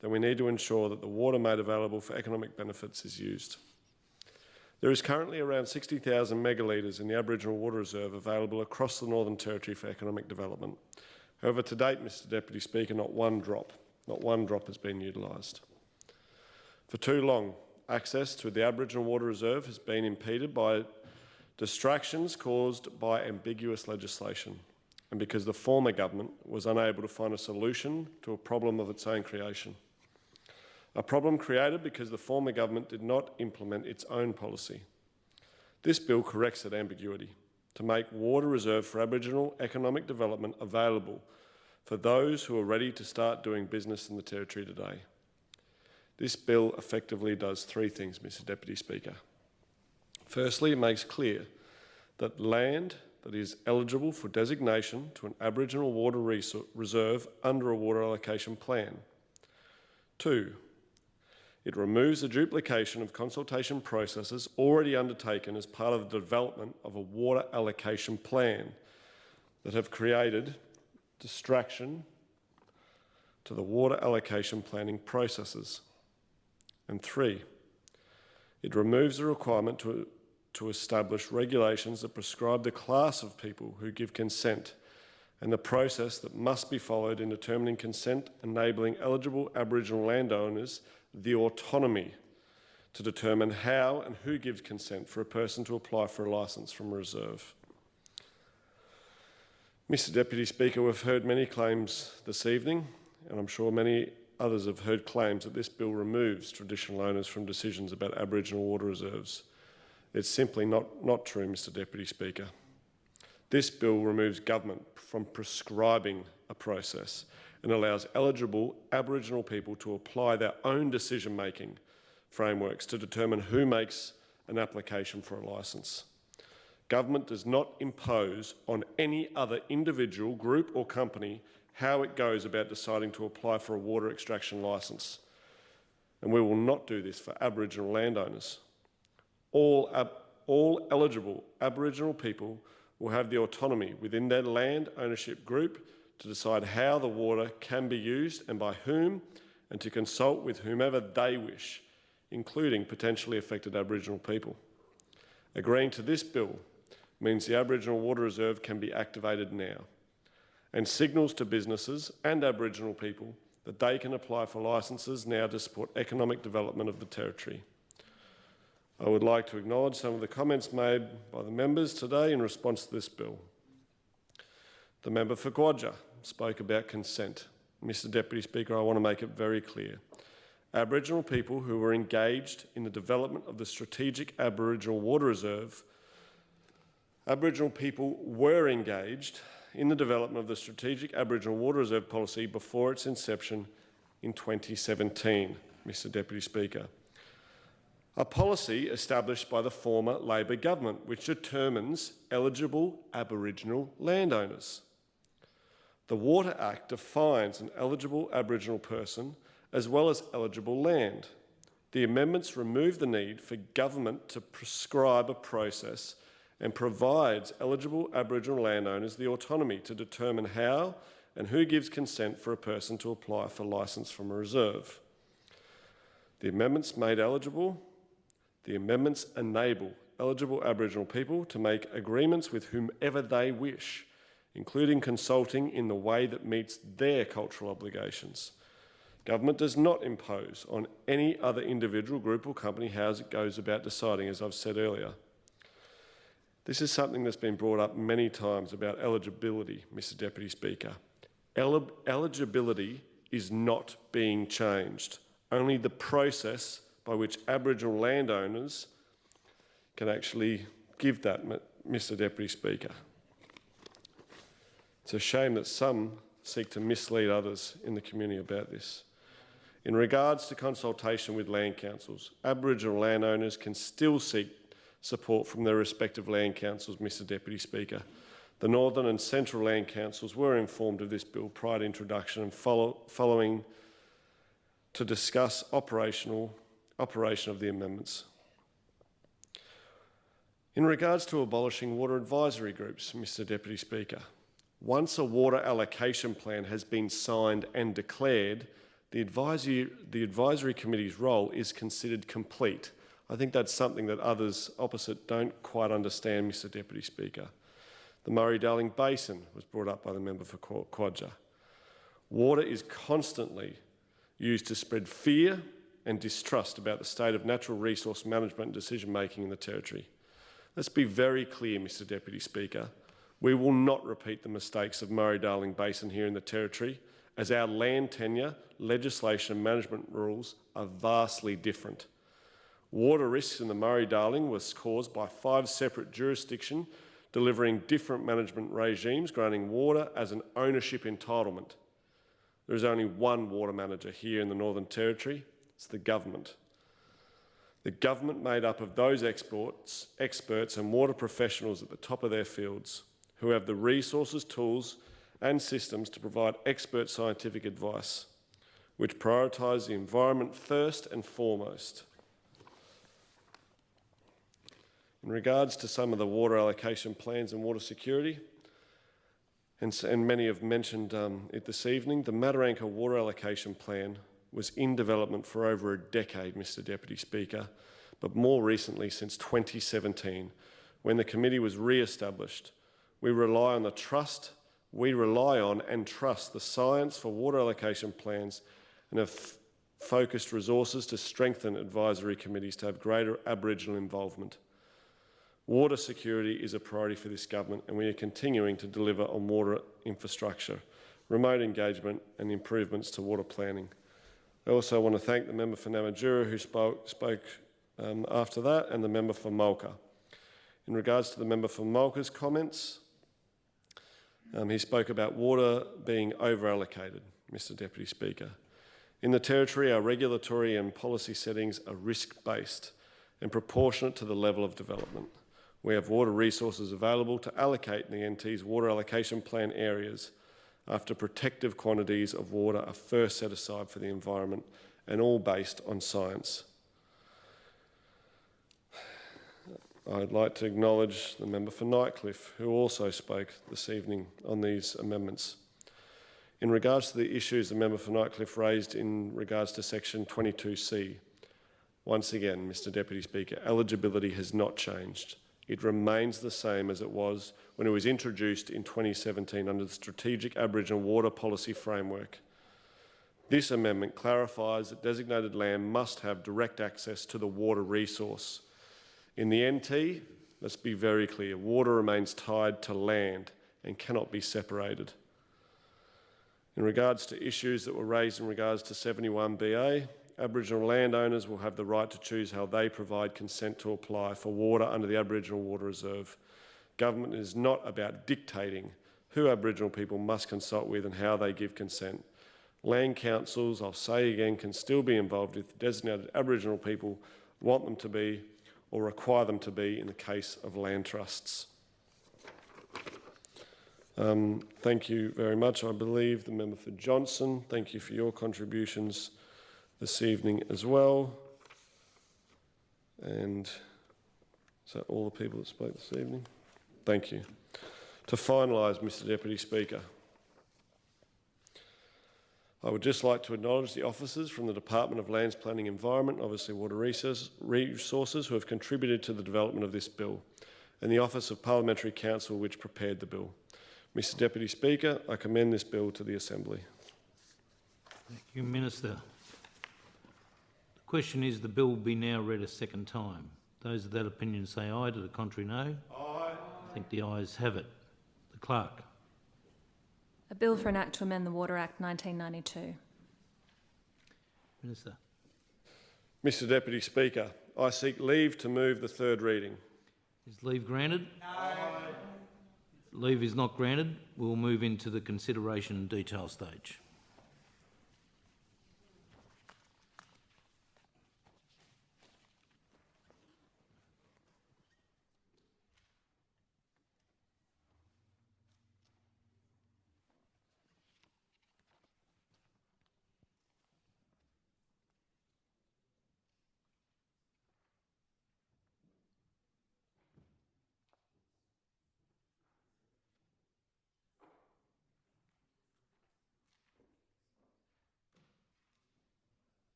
then we need to ensure that the water made available for economic benefits is used. There is currently around 60,000 megalitres in the Aboriginal Water Reserve available across the Northern Territory for economic development. However, to date, Mr Deputy Speaker, not one drop has been utilised. For too long, access to the Aboriginal Water Reserve has been impeded by distractions caused by ambiguous legislation, and because the former government was unable to find a solution to a problem of its own creation. A problem created because the former government did not implement its own policy. This bill corrects that ambiguity to make water reserve for Aboriginal economic development available for those who are ready to start doing business in the Territory today. This bill effectively does three things, Mr Deputy Speaker. Firstly, it makes clear that land that is eligible for designation to an Aboriginal water reserve under a water allocation plan. 2, it removes the duplication of consultation processes already undertaken as part of the development of a water allocation plan that have created distraction to the water allocation planning processes. And 3, it removes the requirement to establish regulations that prescribe the class of people who give consent and the process that must be followed in determining consent, enabling eligible Aboriginal landowners the autonomy to determine how and who gives consent for a person to apply for a licence from a reserve. Mr Deputy Speaker, we've heard many claims this evening, and I'm sure many others have heard claims that this bill removes traditional owners from decisions about Aboriginal water reserves. It's simply not true, Mr Deputy Speaker. This bill removes government from prescribing a process and allows eligible Aboriginal people to apply their own decision-making frameworks to determine who makes an application for a licence. Government does not impose on any other individual, group or company how it goes about deciding to apply for a water extraction licence. And we will not do this for Aboriginal landowners. All eligible Aboriginal people will have the autonomy within their land ownership group to decide how the water can be used and by whom, and to consult with whomever they wish, including potentially affected Aboriginal people. Agreeing to this bill means the Aboriginal Water Reserve can be activated now and signals to businesses and Aboriginal people that they can apply for licences now to support economic development of the Territory. I would like to acknowledge some of the comments made by the members today in response to this bill. The member for 𝙍𝙬 spoke about consent. Mr Deputy Speaker, I want to make it very clear. Aboriginal people who were engaged in the development of the strategic Aboriginal Water Reserve, Aboriginal people were engaged in the development of the strategic Aboriginal Water Reserve policy before its inception in 2017, Mr Deputy Speaker. a policy established by the former Labor government which determines eligible Aboriginal landowners. The Water Act defines an eligible Aboriginal person as well as eligible land. The amendments remove the need for government to prescribe a process and provides eligible Aboriginal landowners the autonomy to determine how and who gives consent for a person to apply for licence from a reserve. The amendments enable eligible Aboriginal people to make agreements with whomever they wish, including consulting in the way that meets their cultural obligations. Government does not impose on any other individual, group or company how it goes about deciding, as I've said earlier. This is something that's been brought up many times about eligibility, Mr Deputy Speaker. Eligibility is not being changed. Only the process by which Aboriginal landowners can actually give that, Mr Deputy Speaker. It's a shame that some seek to mislead others in the community about this. In regards to consultation with land councils, Aboriginal landowners can still seek support from their respective land councils, Mr Deputy Speaker. The Northern and Central Land Councils were informed of this bill prior to introduction and following to discuss operation of the amendments. In regards to abolishing water advisory groups, Mr Deputy Speaker, once a water allocation plan has been signed and declared, the advisory committee's role is considered complete. I think that's something that others opposite don't quite understand, Mr Deputy Speaker. The Murray-Darling Basin was brought up by the member for 𝙍𝙬𝙈𝙀𝙎. Water is constantly used to spread fear and distrust about the state of natural resource management and decision-making in the Territory. Let's be very clear, Mr Deputy Speaker. We will not repeat the mistakes of Murray-Darling Basin here in the Territory, as our land tenure, legislation and management rules are vastly different. Water risks in the Murray-Darling was caused by 5 separate jurisdictions delivering different management regimes, granting water as an ownership entitlement. There is only one water manager here in the Northern Territory. It's the government. The government made up of those experts and water professionals at the top of their fields who have the resources, tools and systems to provide expert scientific advice, which prioritise the environment first and foremost. In regards to some of the water allocation plans and water security, and many have mentioned it this evening, the Mataranka Water Allocation Plan was in development for over a decade, Mr Deputy Speaker, but more recently since 2017, when the committee was re-established. We rely on and trust the science for water allocation plans and have focused resources to strengthen advisory committees to have greater Aboriginal involvement. Water security is a priority for this government, and we are continuing to deliver on water infrastructure, remote engagement and improvements to water planning. I also want to thank the member for Namatjira who spoke after that, and the member for Mulka. In regards to the member for Mulka's comments, he spoke about water being over-allocated, Mr Deputy Speaker. In the Territory, our regulatory and policy settings are risk-based and proportionate to the level of development. We have water resources available to allocate in the NT's water allocation plan areas after protective quantities of water are first set aside for the environment, and all based on science. I'd like to acknowledge the member for Nightcliff, who also spoke this evening on these amendments. In regards to the issues the member for Nightcliff raised in regards to section 22C, once again, Mr Deputy Speaker, eligibility has not changed. It remains the same as it was when it was introduced in 2017 under the Strategic Aboriginal Water Policy Framework. This amendment clarifies that designated land must have direct access to the water resource. In the NT, let's be very clear, water remains tied to land and cannot be separated. In regards to issues that were raised in regards to 71BA, Aboriginal landowners will have the right to choose how they provide consent to apply for water under the Aboriginal Water Reserve. Government is not about dictating who Aboriginal people must consult with and how they give consent. Land councils, I'll say again, can still be involved if designated Aboriginal people want them to be, or require them to be in the case of land trusts. Thank you very much. I believe the member for Johnson, thank you for your contributions this evening as well. And is that all the people that spoke this evening? Thank you. To finalise, Mr Deputy Speaker, I would just like to acknowledge the officers from the Department of Lands, Planning and Environment, obviously Water Resources, who have contributed to the development of this bill, and the Office of Parliamentary Counsel which prepared the bill. Mr Deputy Speaker, I commend this bill to the Assembly. Thank you, Minister. The question is the bill will be now read a second time. Those of that opinion say aye, to the contrary no. Aye. I think the ayes have it. The Clerk. A bill for an act to amend the Water Act 1992. Minister. Mr Deputy Speaker, I seek leave to move the third reading. Is leave granted? No. Leave is not granted. We'll move into the consideration and detail stage.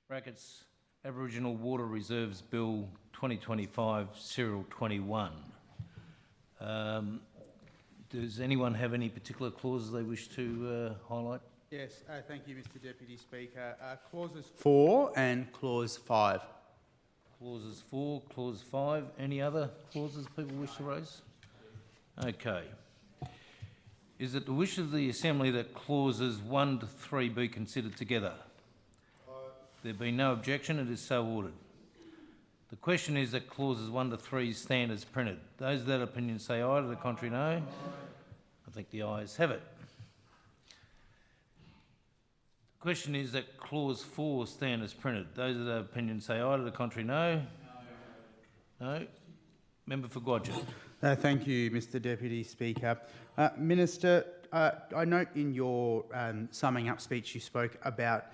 Brackets Aboriginal Water Reserves Bill 2025, Serial 21. Does anyone have any particular clauses they wish to highlight? Yes, thank you, Mr Deputy Speaker. Clauses 4 and Clause 5. Clauses 4, Clause 5. Any other clauses people wish to raise? Okay. Is it the wish of the Assembly that clauses 1 to 3 be considered together? There being no objection, it is so ordered. The question is that clauses 1 to 3 stand as printed. Those of that opinion say aye, to the contrary no. I think the ayes have it. The question is that clause 4 stand as printed. Those of that opinion say aye, to the contrary no. No. Member for 𝙍𝙬. Thank you, Mr Deputy Speaker. Minister, I note in your summing up speech you spoke about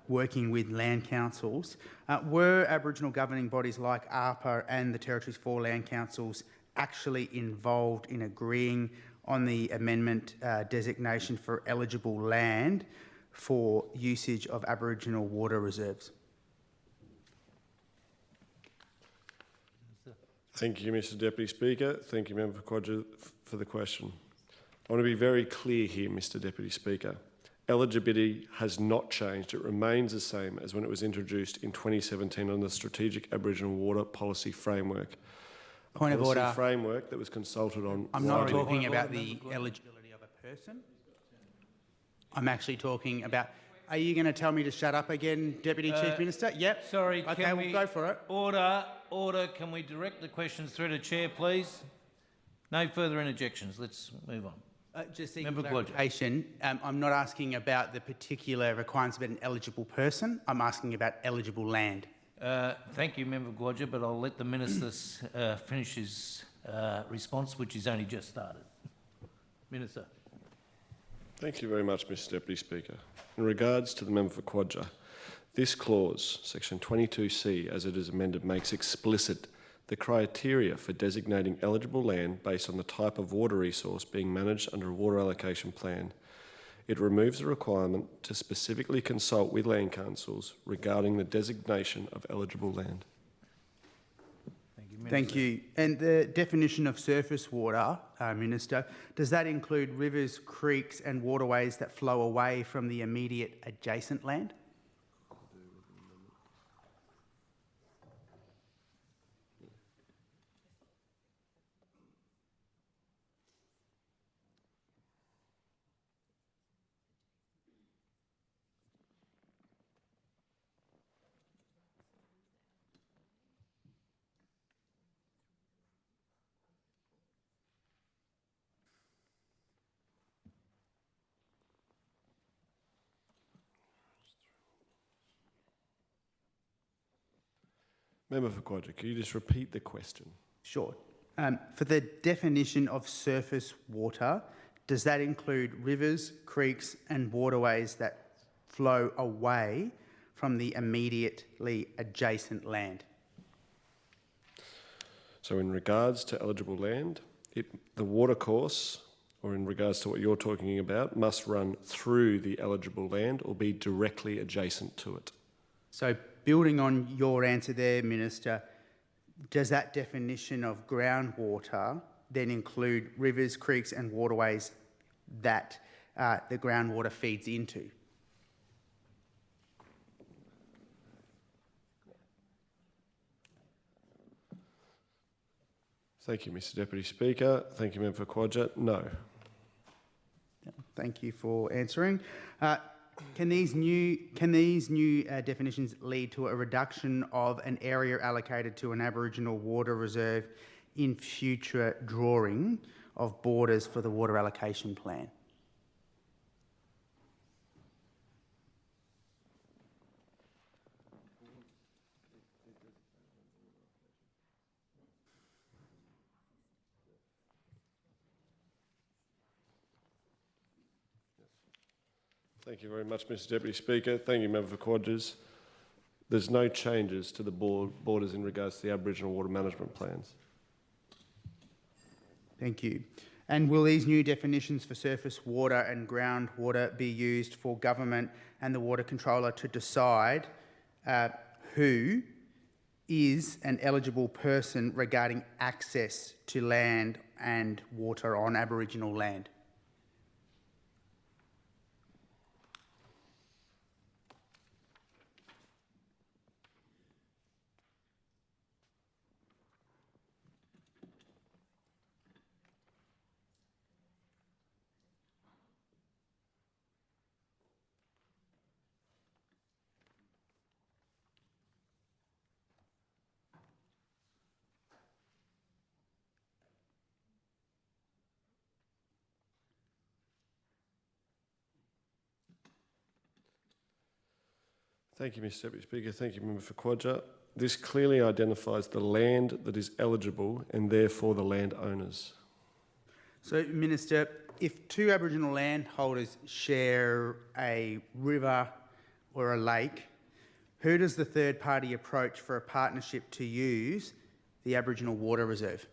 working with land councils. Were Aboriginal governing bodies like ARPA and the Territories 4 land councils actually involved in agreeing on the amendment designation for eligible land for usage of Aboriginal water reserves? Thank you, Mr Deputy Speaker. Thank you, Member for 𝙍𝙬, for the question. I want to be very clear here, Mr Deputy Speaker. Eligibility has not changed. It remains the same as when it was introduced in 2017 on the Strategic Aboriginal Water Policy Framework. Point of order. Framework that was consulted on. I'm not talking about the eligibility of a person. I'm actually talking about... Are you going to tell me to shut up again, Deputy Chief Minister? Yep. Sorry, okay, we'll go for it. Order. Can we direct the questions through to Chair, please? No further interjections. Let's move on. Just seeking clarification, I'm not asking about the particular requirements about an eligible person. I'm asking about eligible land. Thank you, Member 𝙍𝙬, but I'll let the Minister finish his response, which he's only just started. Minister. Thank you very much, Mr Deputy Speaker. In regards to the member for 𝙍𝙬, this clause, section 22C, as it is amended, makes explicit the criteria for designating eligible land based on the type of water resource being managed under a water allocation plan. It removes the requirement to specifically consult with land councils regarding the designation of eligible land. Thank you, Minister. Thank you. And the definition of surface water, Minister, does that include rivers, creeks and waterways that flow away from the immediate adjacent land? Member for Quadra, could you just repeat the question? Sure. For the definition of surface water, does that include rivers, creeks and waterways that flow away from the immediately adjacent land? So in regards to eligible land, the watercourse, or in regards to what you're talking about, must run through the eligible land or be directly adjacent to it. So building on your answer there, Minister, does that definition of groundwater then include rivers, creeks and waterways that the groundwater feeds into? Thank you, Mr Deputy Speaker. Thank you, Member for Quadra. No. Thank you for answering. Can these new definitions lead to a reduction of an area allocated to an Aboriginal water reserve in future drawing of borders for the water allocation plan? Thank you very much, Mr Deputy Speaker. Thank you, Member for Quadras. There's no changes to the borders in regards to the Aboriginal water management plans. Thank you. And will these new definitions for surface water and groundwater be used for government and the water controller to decide who is an eligible person regarding access to land and water on Aboriginal land? Thank you, Mr Deputy Speaker. Thank you, Member for Quadra. This clearly identifies the land that is eligible and therefore the landowners. So, Minister, if two Aboriginal landholders share a river or a lake, who does the third party approach for a partnership to use the Aboriginal water reserve?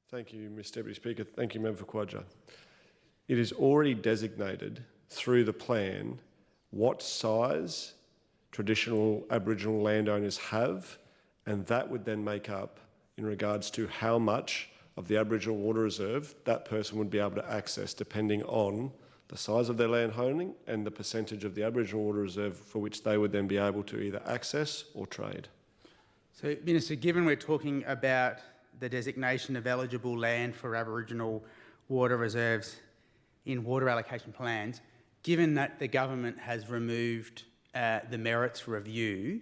Thank you, Mr Deputy Speaker. Thank you, Member for Quadra. It is already designated through the plan what size traditional Aboriginal landowners have, and that would then make up in regards to how much of the Aboriginal water reserve that person would be able to access depending on the size of their land holding and the percentage of the Aboriginal water reserve for which they would then be able to either access or trade. So, Minister, given we're talking about the designation of eligible land for Aboriginal water reserves in water allocation plans, given that the government has removed the merits review,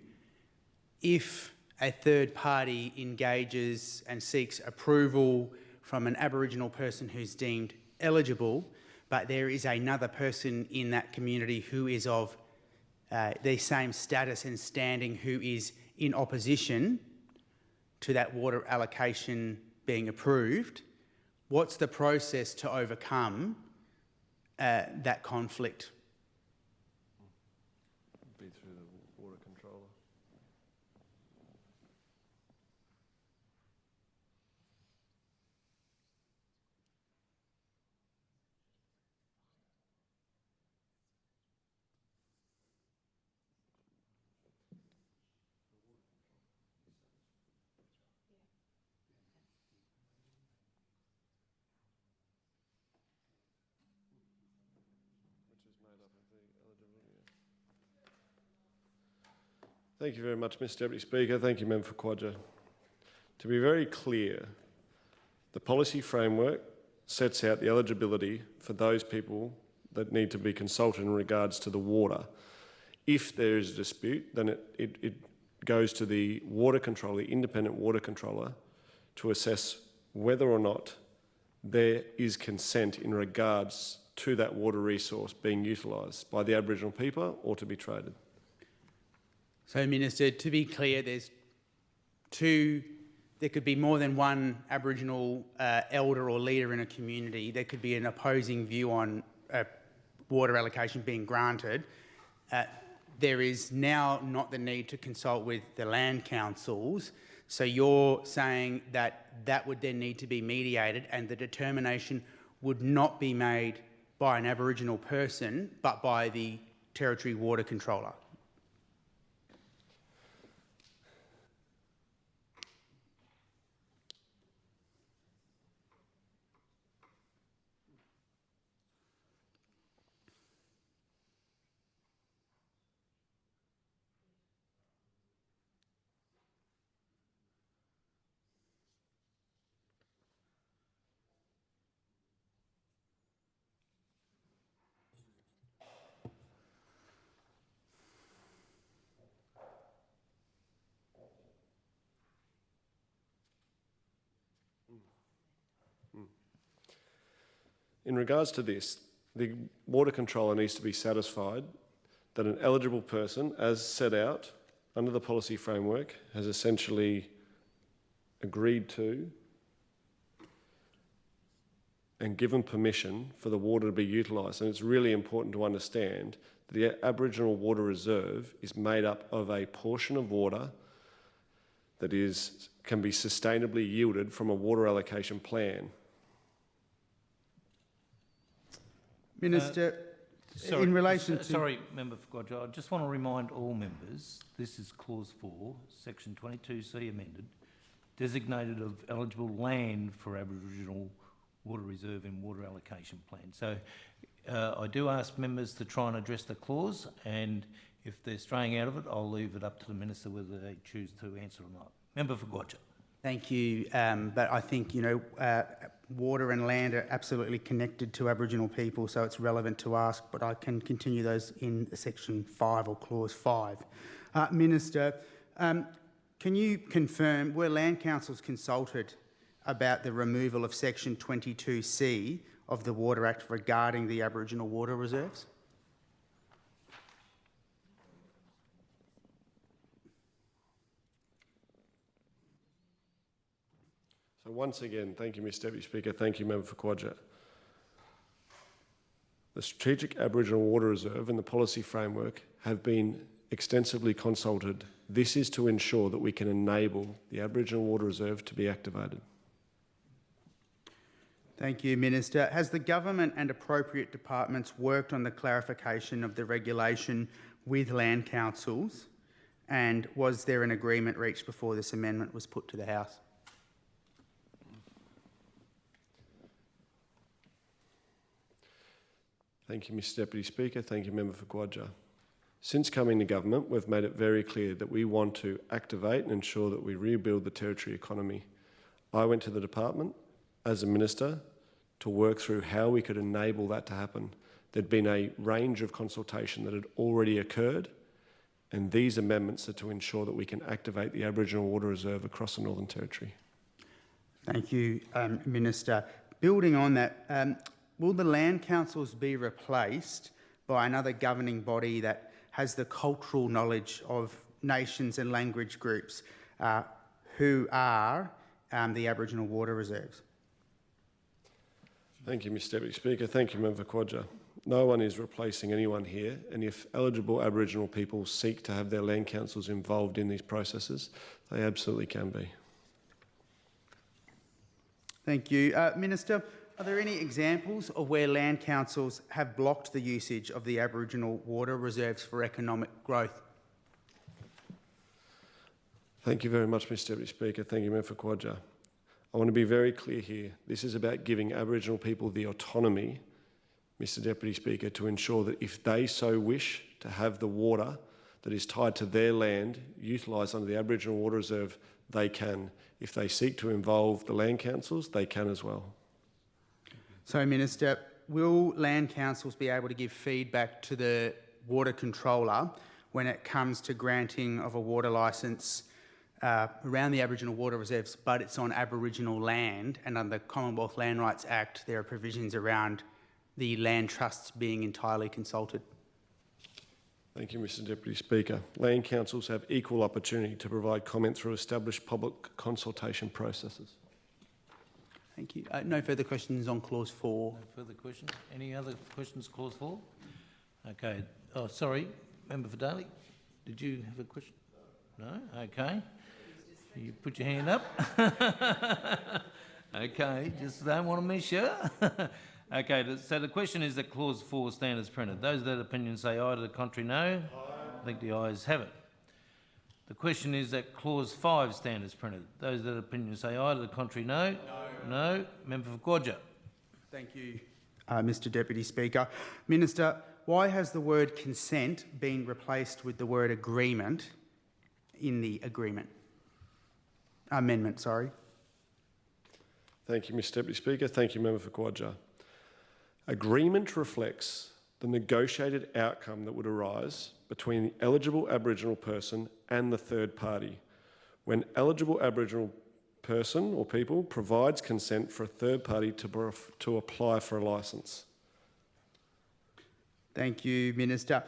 if a third party engages and seeks approval from an Aboriginal person who's deemed eligible, but there is another person in that community who is of the same status and standing who is in opposition to that water allocation being approved, what's the process to overcome that conflict? Be through the water controller. Thank you very much, Mr Deputy Speaker. Thank you, Member for Quadra. To be very clear, the policy framework sets out the eligibility for those people that need to be consulted in regards to the water. If there is a dispute, then it goes to the water controller, the independent water controller, to assess whether or not there is consent in regards to that water resource being utilised by the Aboriginal people or to be traded. So, Minister, to be clear, there could be more than one Aboriginal elder or leader in a community. There could be an opposing view on water allocation being granted. There is now not the need to consult with the land councils. So you're saying that that would then need to be mediated and the determination would not be made by an Aboriginal person, but by the Territory Water Controller. In regards to this, the water controller needs to be satisfied that an eligible person, as set out under the policy framework, has essentially agreed to and given permission for the water to be utilised. And it's really important to understand that the Aboriginal Water Reserve is made up of a portion of water that can be sustainably yielded from a water allocation plan. Minister, in relation to... Sorry, Member for 𝙎𝙎, I just want to remind all members, this is Clause 4, Section 22C amended, designated of eligible land for Aboriginal Water Reserve and Water Allocation Plan. So I do ask members to try and address the clause, and if they're straying out of it, I'll leave it up to the Minister whether they choose to answer or not. Member for 𝙎𝙎. Thank you, but I think, water and land are absolutely connected to Aboriginal people, so it's relevant to ask, but I can continue those in Section 5 or Clause 5. Minister, can you confirm, were land councils consulted about the removal of Section 22C of the Water Act regarding the Aboriginal water reserves? So once again, thank you, Mr Deputy Speaker. Thank you, Member for 𝙎𝙎. The Strategic Aboriginal Water Reserve and the policy framework have been extensively consulted. This is to ensure that we can enable the Aboriginal Water Reserve to be activated. Thank you, Minister. Has the government and appropriate departments worked on the clarification of the regulation with land councils, and was there an agreement reached before this amendment was put to the House? Thank you, Mr Deputy Speaker. Thank you, Member for 𝙎𝙎. Since coming to government, we've made it very clear that we want to activate and ensure that we rebuild the Territory economy. I went to the department as a minister to work through how we could enable that to happen. There'd been a range of consultation that had already occurred, and these amendments are to ensure that we can activate the Aboriginal Water Reserve across the Northern Territory. Thank you, Minister. Building on that, will the land councils be replaced by another governing body that has the cultural knowledge of nations and language groups who are the Aboriginal water reserves? Thank you, Mr Deputy Speaker. Thank you, Member for 𝙎𝙎. No one is replacing anyone here, and if eligible Aboriginal people seek to have their land councils involved in these processes, they absolutely can be. Thank you. Minister, are there any examples of where land councils have blocked the usage of the Aboriginal water reserves for economic growth? Thank you very much, Mr Deputy Speaker. Thank you, Member for 𝙎𝙎. I want to be very clear here. This is about giving Aboriginal people the autonomy, Mr Deputy Speaker, to ensure that if they so wish to have the water, that is tied to their land, utilised under the Aboriginal Water Reserve, they can. If they seek to involve the land councils, they can as well. So, Minister, will land councils be able to give feedback to the water controller when it comes to granting of a water licence around the Aboriginal water reserves, but it's on Aboriginal land, and under the Commonwealth Land Rights Act there are provisions around the land trusts being entirely consulted? Thank you, Mr Deputy Speaker. Land councils have equal opportunity to provide comment through established public consultation processes. Thank you. No further questions on clause 4. No further questions. Any other questions, clause 4? Okay. Oh, sorry, member for Daly. Did you have a question? No? Okay. You put your hand up. Okay, just don't want to miss you. Okay, so the question is that clause 4 stand as printed. Those that opinion say aye, to the contrary no. I think the ayes have it. The question is that clause 5 stand as printed. Those that opinion say aye, to the contrary no. No. Member for 𝙍𝙬𝙑𝘖𝙬. Thank you, Mr Deputy Speaker. Minister, why has the word consent been replaced with the word agreement in the amendment? Sorry. Thank you, Mr Deputy Speaker. Thank you, Member for 𝙍𝙬𝙑. Agreement reflects the negotiated outcome that would arise between the eligible Aboriginal person and the third party. When eligible Aboriginal person or people provides consent for a third party to apply for a licence. Thank you, Minister.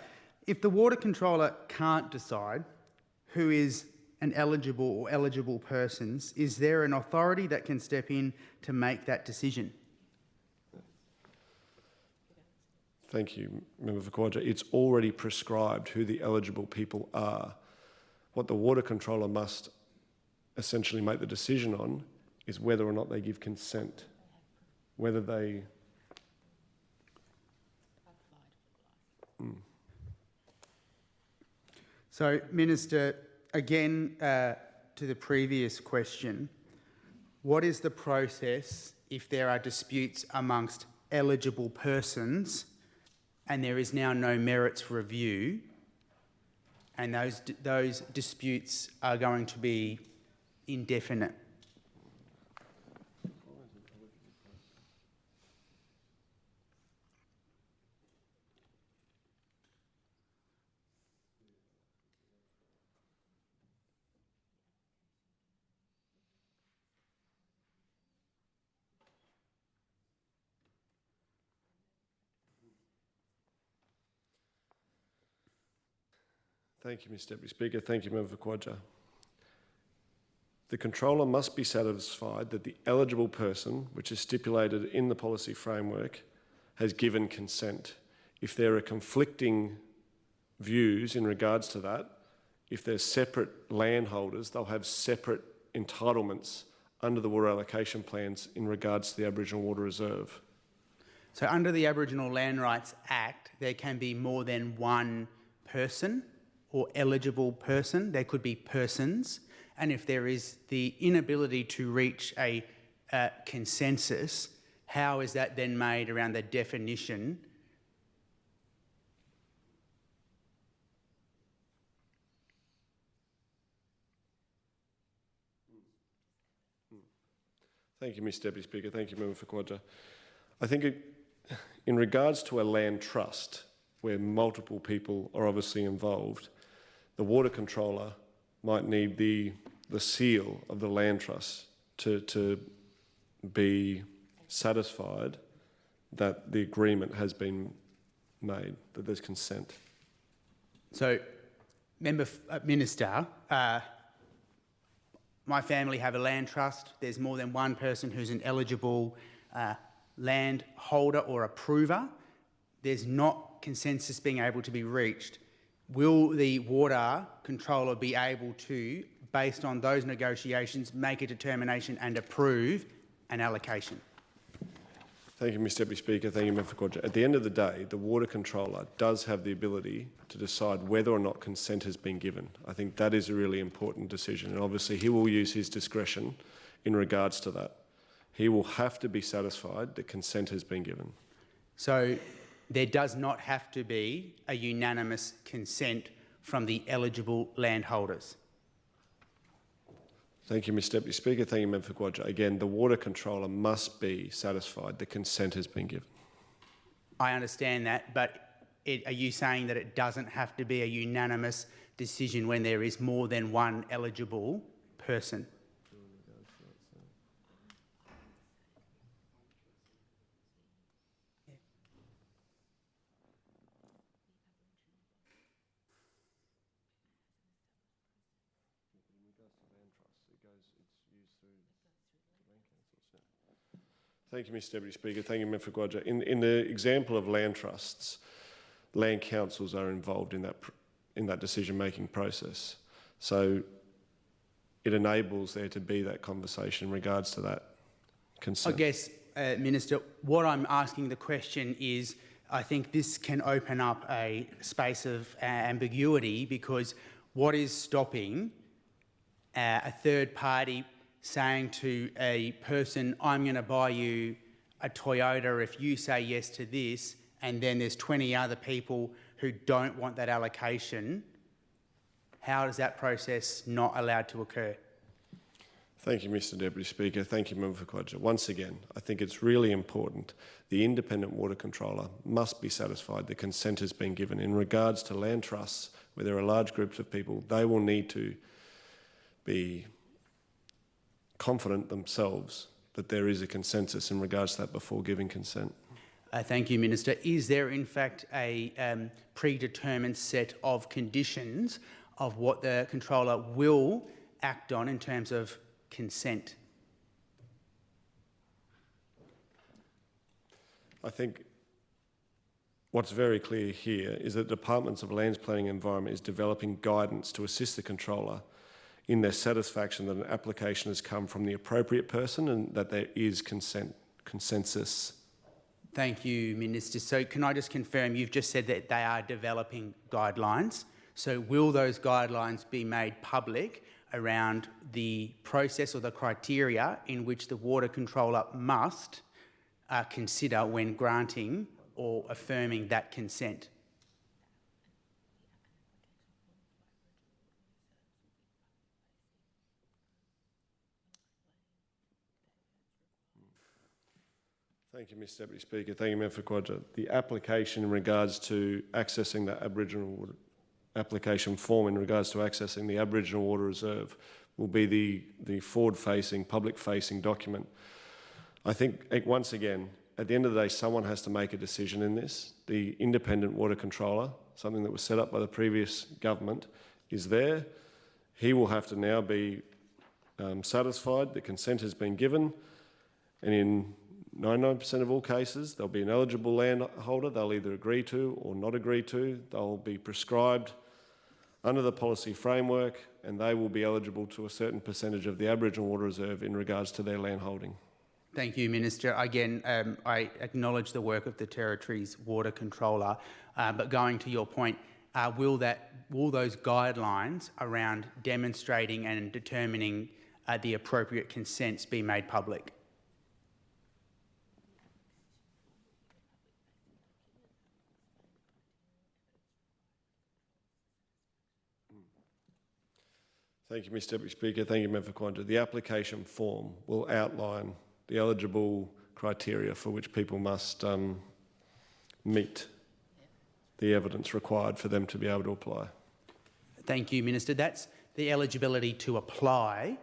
If the water controller can't decide who is an eligible or eligible persons, is there an authority that can step in to make that decision? Thank you, Member for 𝙍𝙬𝙑. It's already prescribed who the eligible people are. What the water controller must essentially make the decision on is whether or not they give consent, whether they... So, Minister, again to the previous question, what is the process if there are disputes amongst eligible persons and there is now no merits review, and those disputes are going to be indefinite? Thank you, Mr Deputy Speaker. Thank you, Member for 𝙍𝙬𝙑. The controller must be satisfied that the eligible person, which is stipulated in the policy framework, has given consent. If there are conflicting views in regards to that, if there's separate landholders, they'll have separate entitlements under the water allocation plans in regards to the Aboriginal Water Reserve. So under the Aboriginal Land Rights Act, there can be more than one person or eligible person. There could be persons. And if there is the inability to reach a consensus, how is that then made around the definition? Thank you, Mr Deputy Speaker. Thank you, Member for 𝙍𝙬𝙑. I think in regards to a land trust, where multiple people are obviously involved, the water controller might need the seal of the land trust to be satisfied that the agreement has been made, that there's consent. So, Minister, my family have a land trust. There's more than one person who's an eligible land holder or approver. There's not consensus being able to be reached. Will the water controller be able to, based on those negotiations, make a determination and approve an allocation? Thank you, Mr Deputy Speaker. Thank you, Member for 𝙍𝙬𝙑. At the end of the day, the water controller does have the ability to decide whether or not consent has been given. I think that is a really important decision, and obviously he will use his discretion in regards to that. He will have to be satisfied that consent has been given. So there does not have to be a unanimous consent from the eligible landholders. Thank you, Mr Deputy Speaker. Thank you, Member for 𝙍𝙎. Again, the water controller must be satisfied the consent has been given. I understand that, but are you saying that it doesn't have to be a unanimous decision when there is more than one eligible person? Thank you, Mr Deputy Speaker. Thank you, Member for 𝙍𝙎. In the example of land trusts, land councils are involved in that decision-making process. So it enables there to be that conversation in regards to that consent. I guess, Minister, what I'm asking the question is, I think this can open up a space of ambiguity, because what is stopping a third party saying to a person, I'm going to buy you a Toyota if you say yes to this, and then there's 20 other people who don't want that allocation? How is that process not allowed to occur? Thank you, Mr Deputy Speaker. Thank you, Member for 𝙍𝙎. Once again, I think it's really important the independent water controller must be satisfied the consent has been given. In regards to land trusts, where there are large groups of people, they will need to be confident themselves that there is a consensus in regards to that before giving consent. Thank you, Minister. Is there in fact a predetermined set of conditions of what the controller will act on in terms of consent? I think what's very clear here is that the Departments of Lands Planning and Environment is developing guidance to assist the controller in their satisfaction that an application has come from the appropriate person and that there is consensus. Thank you, Minister. So can I just confirm, you've just said that they are developing guidelines. So will those guidelines be made public around the process or the criteria in which the water controller must consider when granting or affirming that consent? Thank you, Mr Deputy Speaker. Thank you, Member for 𝙍𝙎. The application in regards to accessing the Aboriginal water application form in regards to accessing the Aboriginal Water Reserve will be the forward-facing, public-facing document. I think, once again, at the end of the day, someone has to make a decision in this. The independent water controller, something that was set up by the previous government, is there. He will have to now be satisfied the consent has been given, and in 99% of all cases, there'll be an eligible landholder. They'll either agree to or not agree to. They'll be prescribed under the policy framework, and they will be eligible to a certain percentage of the Aboriginal Water Reserve in regards to their land holding. Thank you, Minister. Again, I acknowledge the work of the Territory's water controller, but going to your point, will those guidelines around demonstrating and determining the appropriate consents be made public? Thank you, Mr Deputy Speaker. Thank you, Member for 𝙍𝙎. The application form will outline the eligible criteria for which people must meet the evidence required for them to be able to apply. Thank you, Minister. That's the eligibility to apply,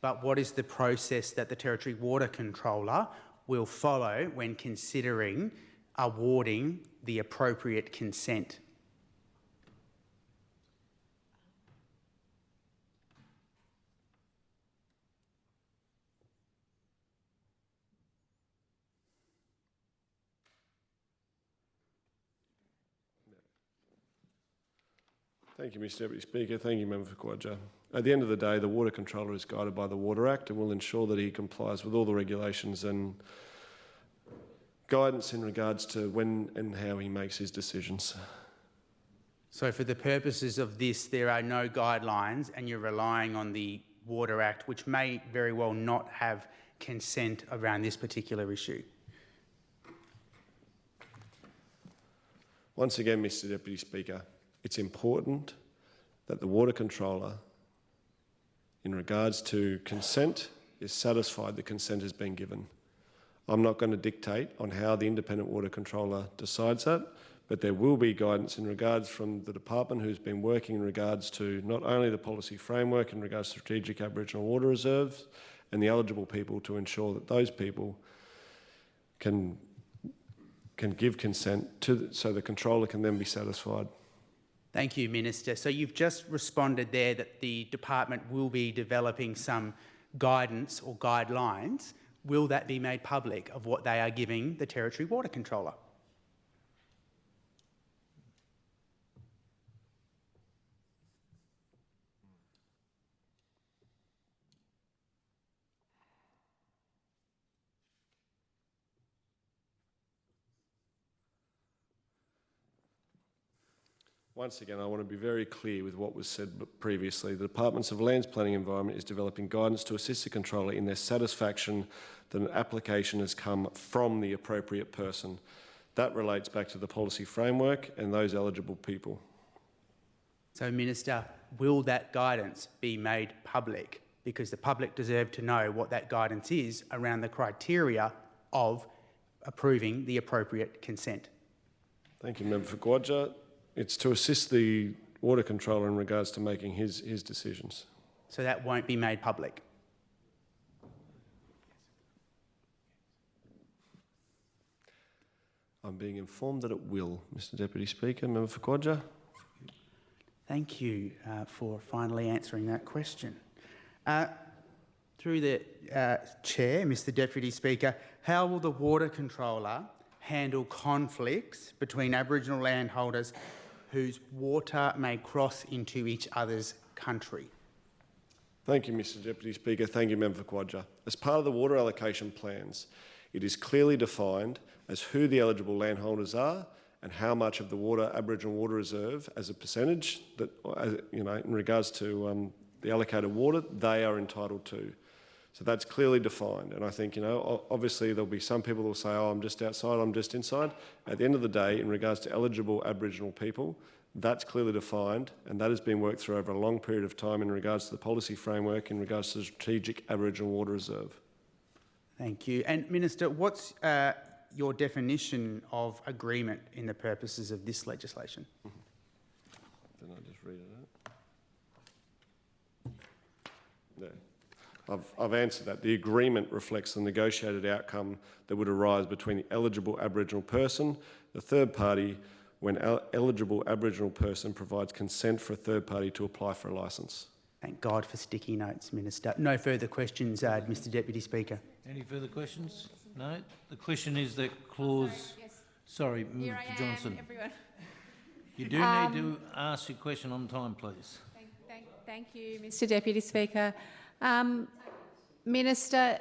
but what is the process that the Territory Water Controller will follow when considering awarding the appropriate consent? Thank you, Mr Deputy Speaker. Thank you, Member for 𝙍𝙎. At the end of the day, the Water Controller is guided by the Water Act and will ensure that he complies with all the regulations and guidance in regards to when and how he makes his decisions. So for the purposes of this, there are no guidelines and you're relying on the Water Act, which may very well not have consent around this particular issue. Once again, Mr Deputy Speaker, it's important that the water controller, in regards to consent, is satisfied the consent has been given. I'm not going to dictate on how the independent water controller decides that, but there will be guidance in regards from the department who's been working in regards to not only the policy framework in regards to strategic Aboriginal water reserves and the eligible people to ensure that those people can give consent so the controller can then be satisfied. Thank you, Minister. So you've just responded there that the department will be developing some guidance or guidelines. Will that be made public of what they are giving the Territory Water Controller? Once again, I want to be very clear with what was said previously. The Departments of Lands, Planning and Environment is developing guidance to assist the controller in their satisfaction that an application has come from the appropriate person. That relates back to the policy framework and those eligible people. So, Minister, will that guidance be made public? Because the public deserve to know what that guidance is around the criteria of approving the appropriate consent. Thank you, Member for 𝙍𝙬𝙈𝙋𝙎. It's to assist the water controller in regards to making his decisions. So that won't be made public? I'm being informed that it will, Mr Deputy Speaker. Member for 𝙍𝙬𝙈. Thank you for finally answering that question. Through the Chair, Mr Deputy Speaker, how will the Water Controller handle conflicts between Aboriginal landholders whose water may cross into each other's country? Thank you, Mr Deputy Speaker. Thank you, Member for 𝙍𝙬𝙈. As part of the water allocation plans, it is clearly defined as who the eligible landholders are and how much of the Aboriginal water reserve as a percentage that, in regards to the allocated water, they are entitled to. So that's clearly defined. And I think, obviously there'll be some people who will say, oh, I'm just outside, I'm just inside. At the end of the day, in regards to eligible Aboriginal people, that's clearly defined, and that has been worked through over a long period of time in regards to the policy framework, in regards to the strategic Aboriginal water reserve. Thank you. And Minister, what's your definition of agreement in the purposes of this legislation? Didn't I just read it out? Yeah. I've answered that. The agreement reflects the negotiated outcome that would arise between the eligible Aboriginal person, the third party, when eligible Aboriginal person provides consent for a third party to apply for a licence. Thank God for sticky notes, Minister. No further questions, Mr Deputy Speaker. Any further questions? No? The question is that clause... Yes. Sorry, Here Mr I Johnson. am, everyone. You do need to ask your question on time, please. Thank you, Mr Deputy Speaker. Minister,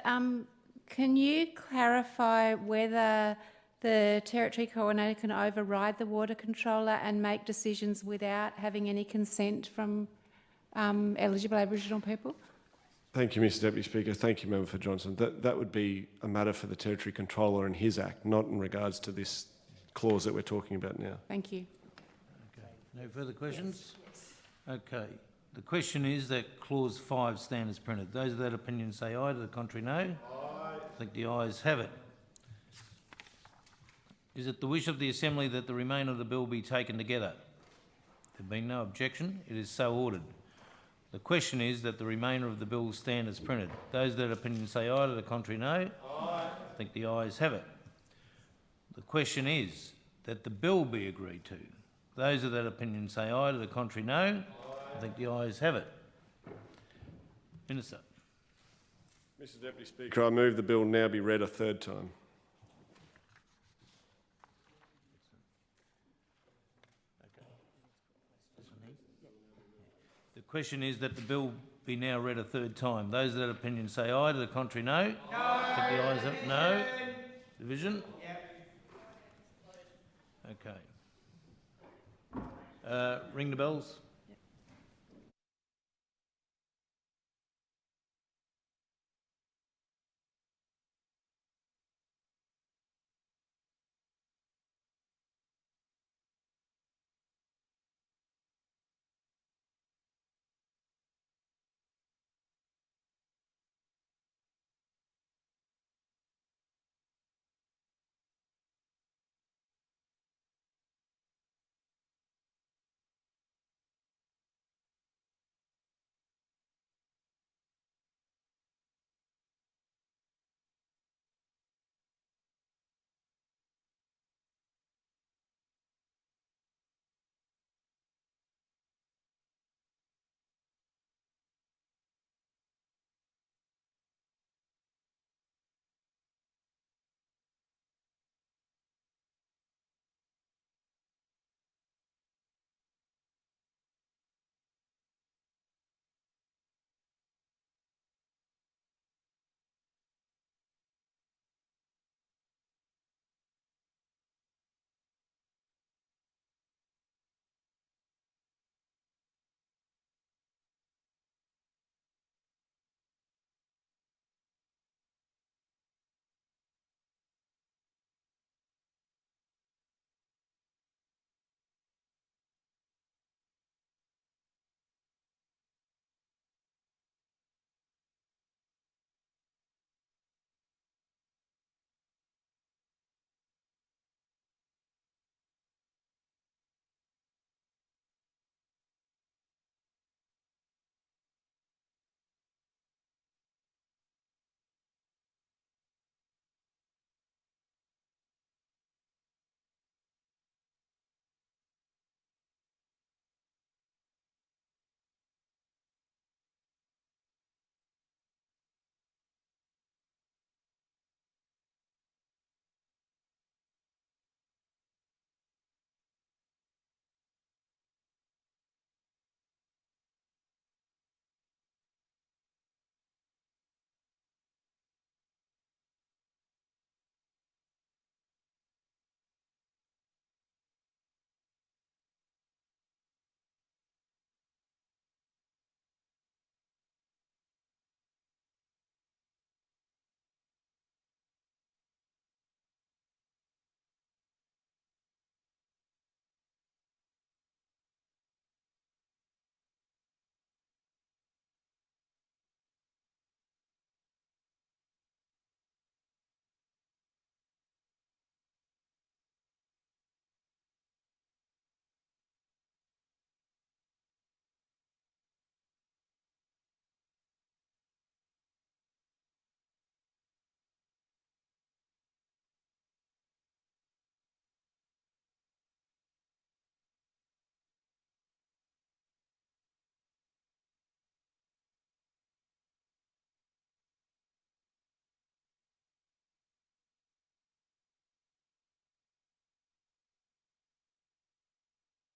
can you clarify whether the Territory Coordinator can override the Water Controller and make decisions without having any consent from eligible Aboriginal people? Thank you, Mr Deputy Speaker. Thank you, Member for Johnson. That would be a matter for the Territory Controller and his Act, not in regards to this clause that we're talking about now. Thank you. Okay. No further questions? Okay. The question is that clause 5 stand as printed. Those of that opinion say aye. To the contrary, no. Aye. I think the ayes have it. Is it the wish of the Assembly that the remainder of the bill be taken together? There being no objection, it is so ordered. The question is that the remainder of the bill stand as printed. Those of that opinion say aye. To the contrary, no. Aye. I think the ayes have it. The question is that the bill be agreed to. Those of that opinion say aye. To the contrary, no. Aye. I think the ayes have it. Minister. Mr Deputy Speaker, I move the bill now be read a third time. The question is that the bill be now read a third time. Those of that opinion say aye. To the contrary, no. No. I think the ayes have it. No. Division? Yep. Okay. Ring the bells.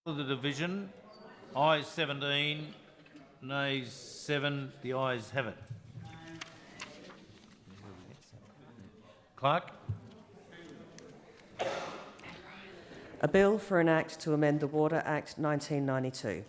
For the division, ayes 17, nays 7, the ayes have it. Clerk? A bill for an act to amend the Water Act 1992.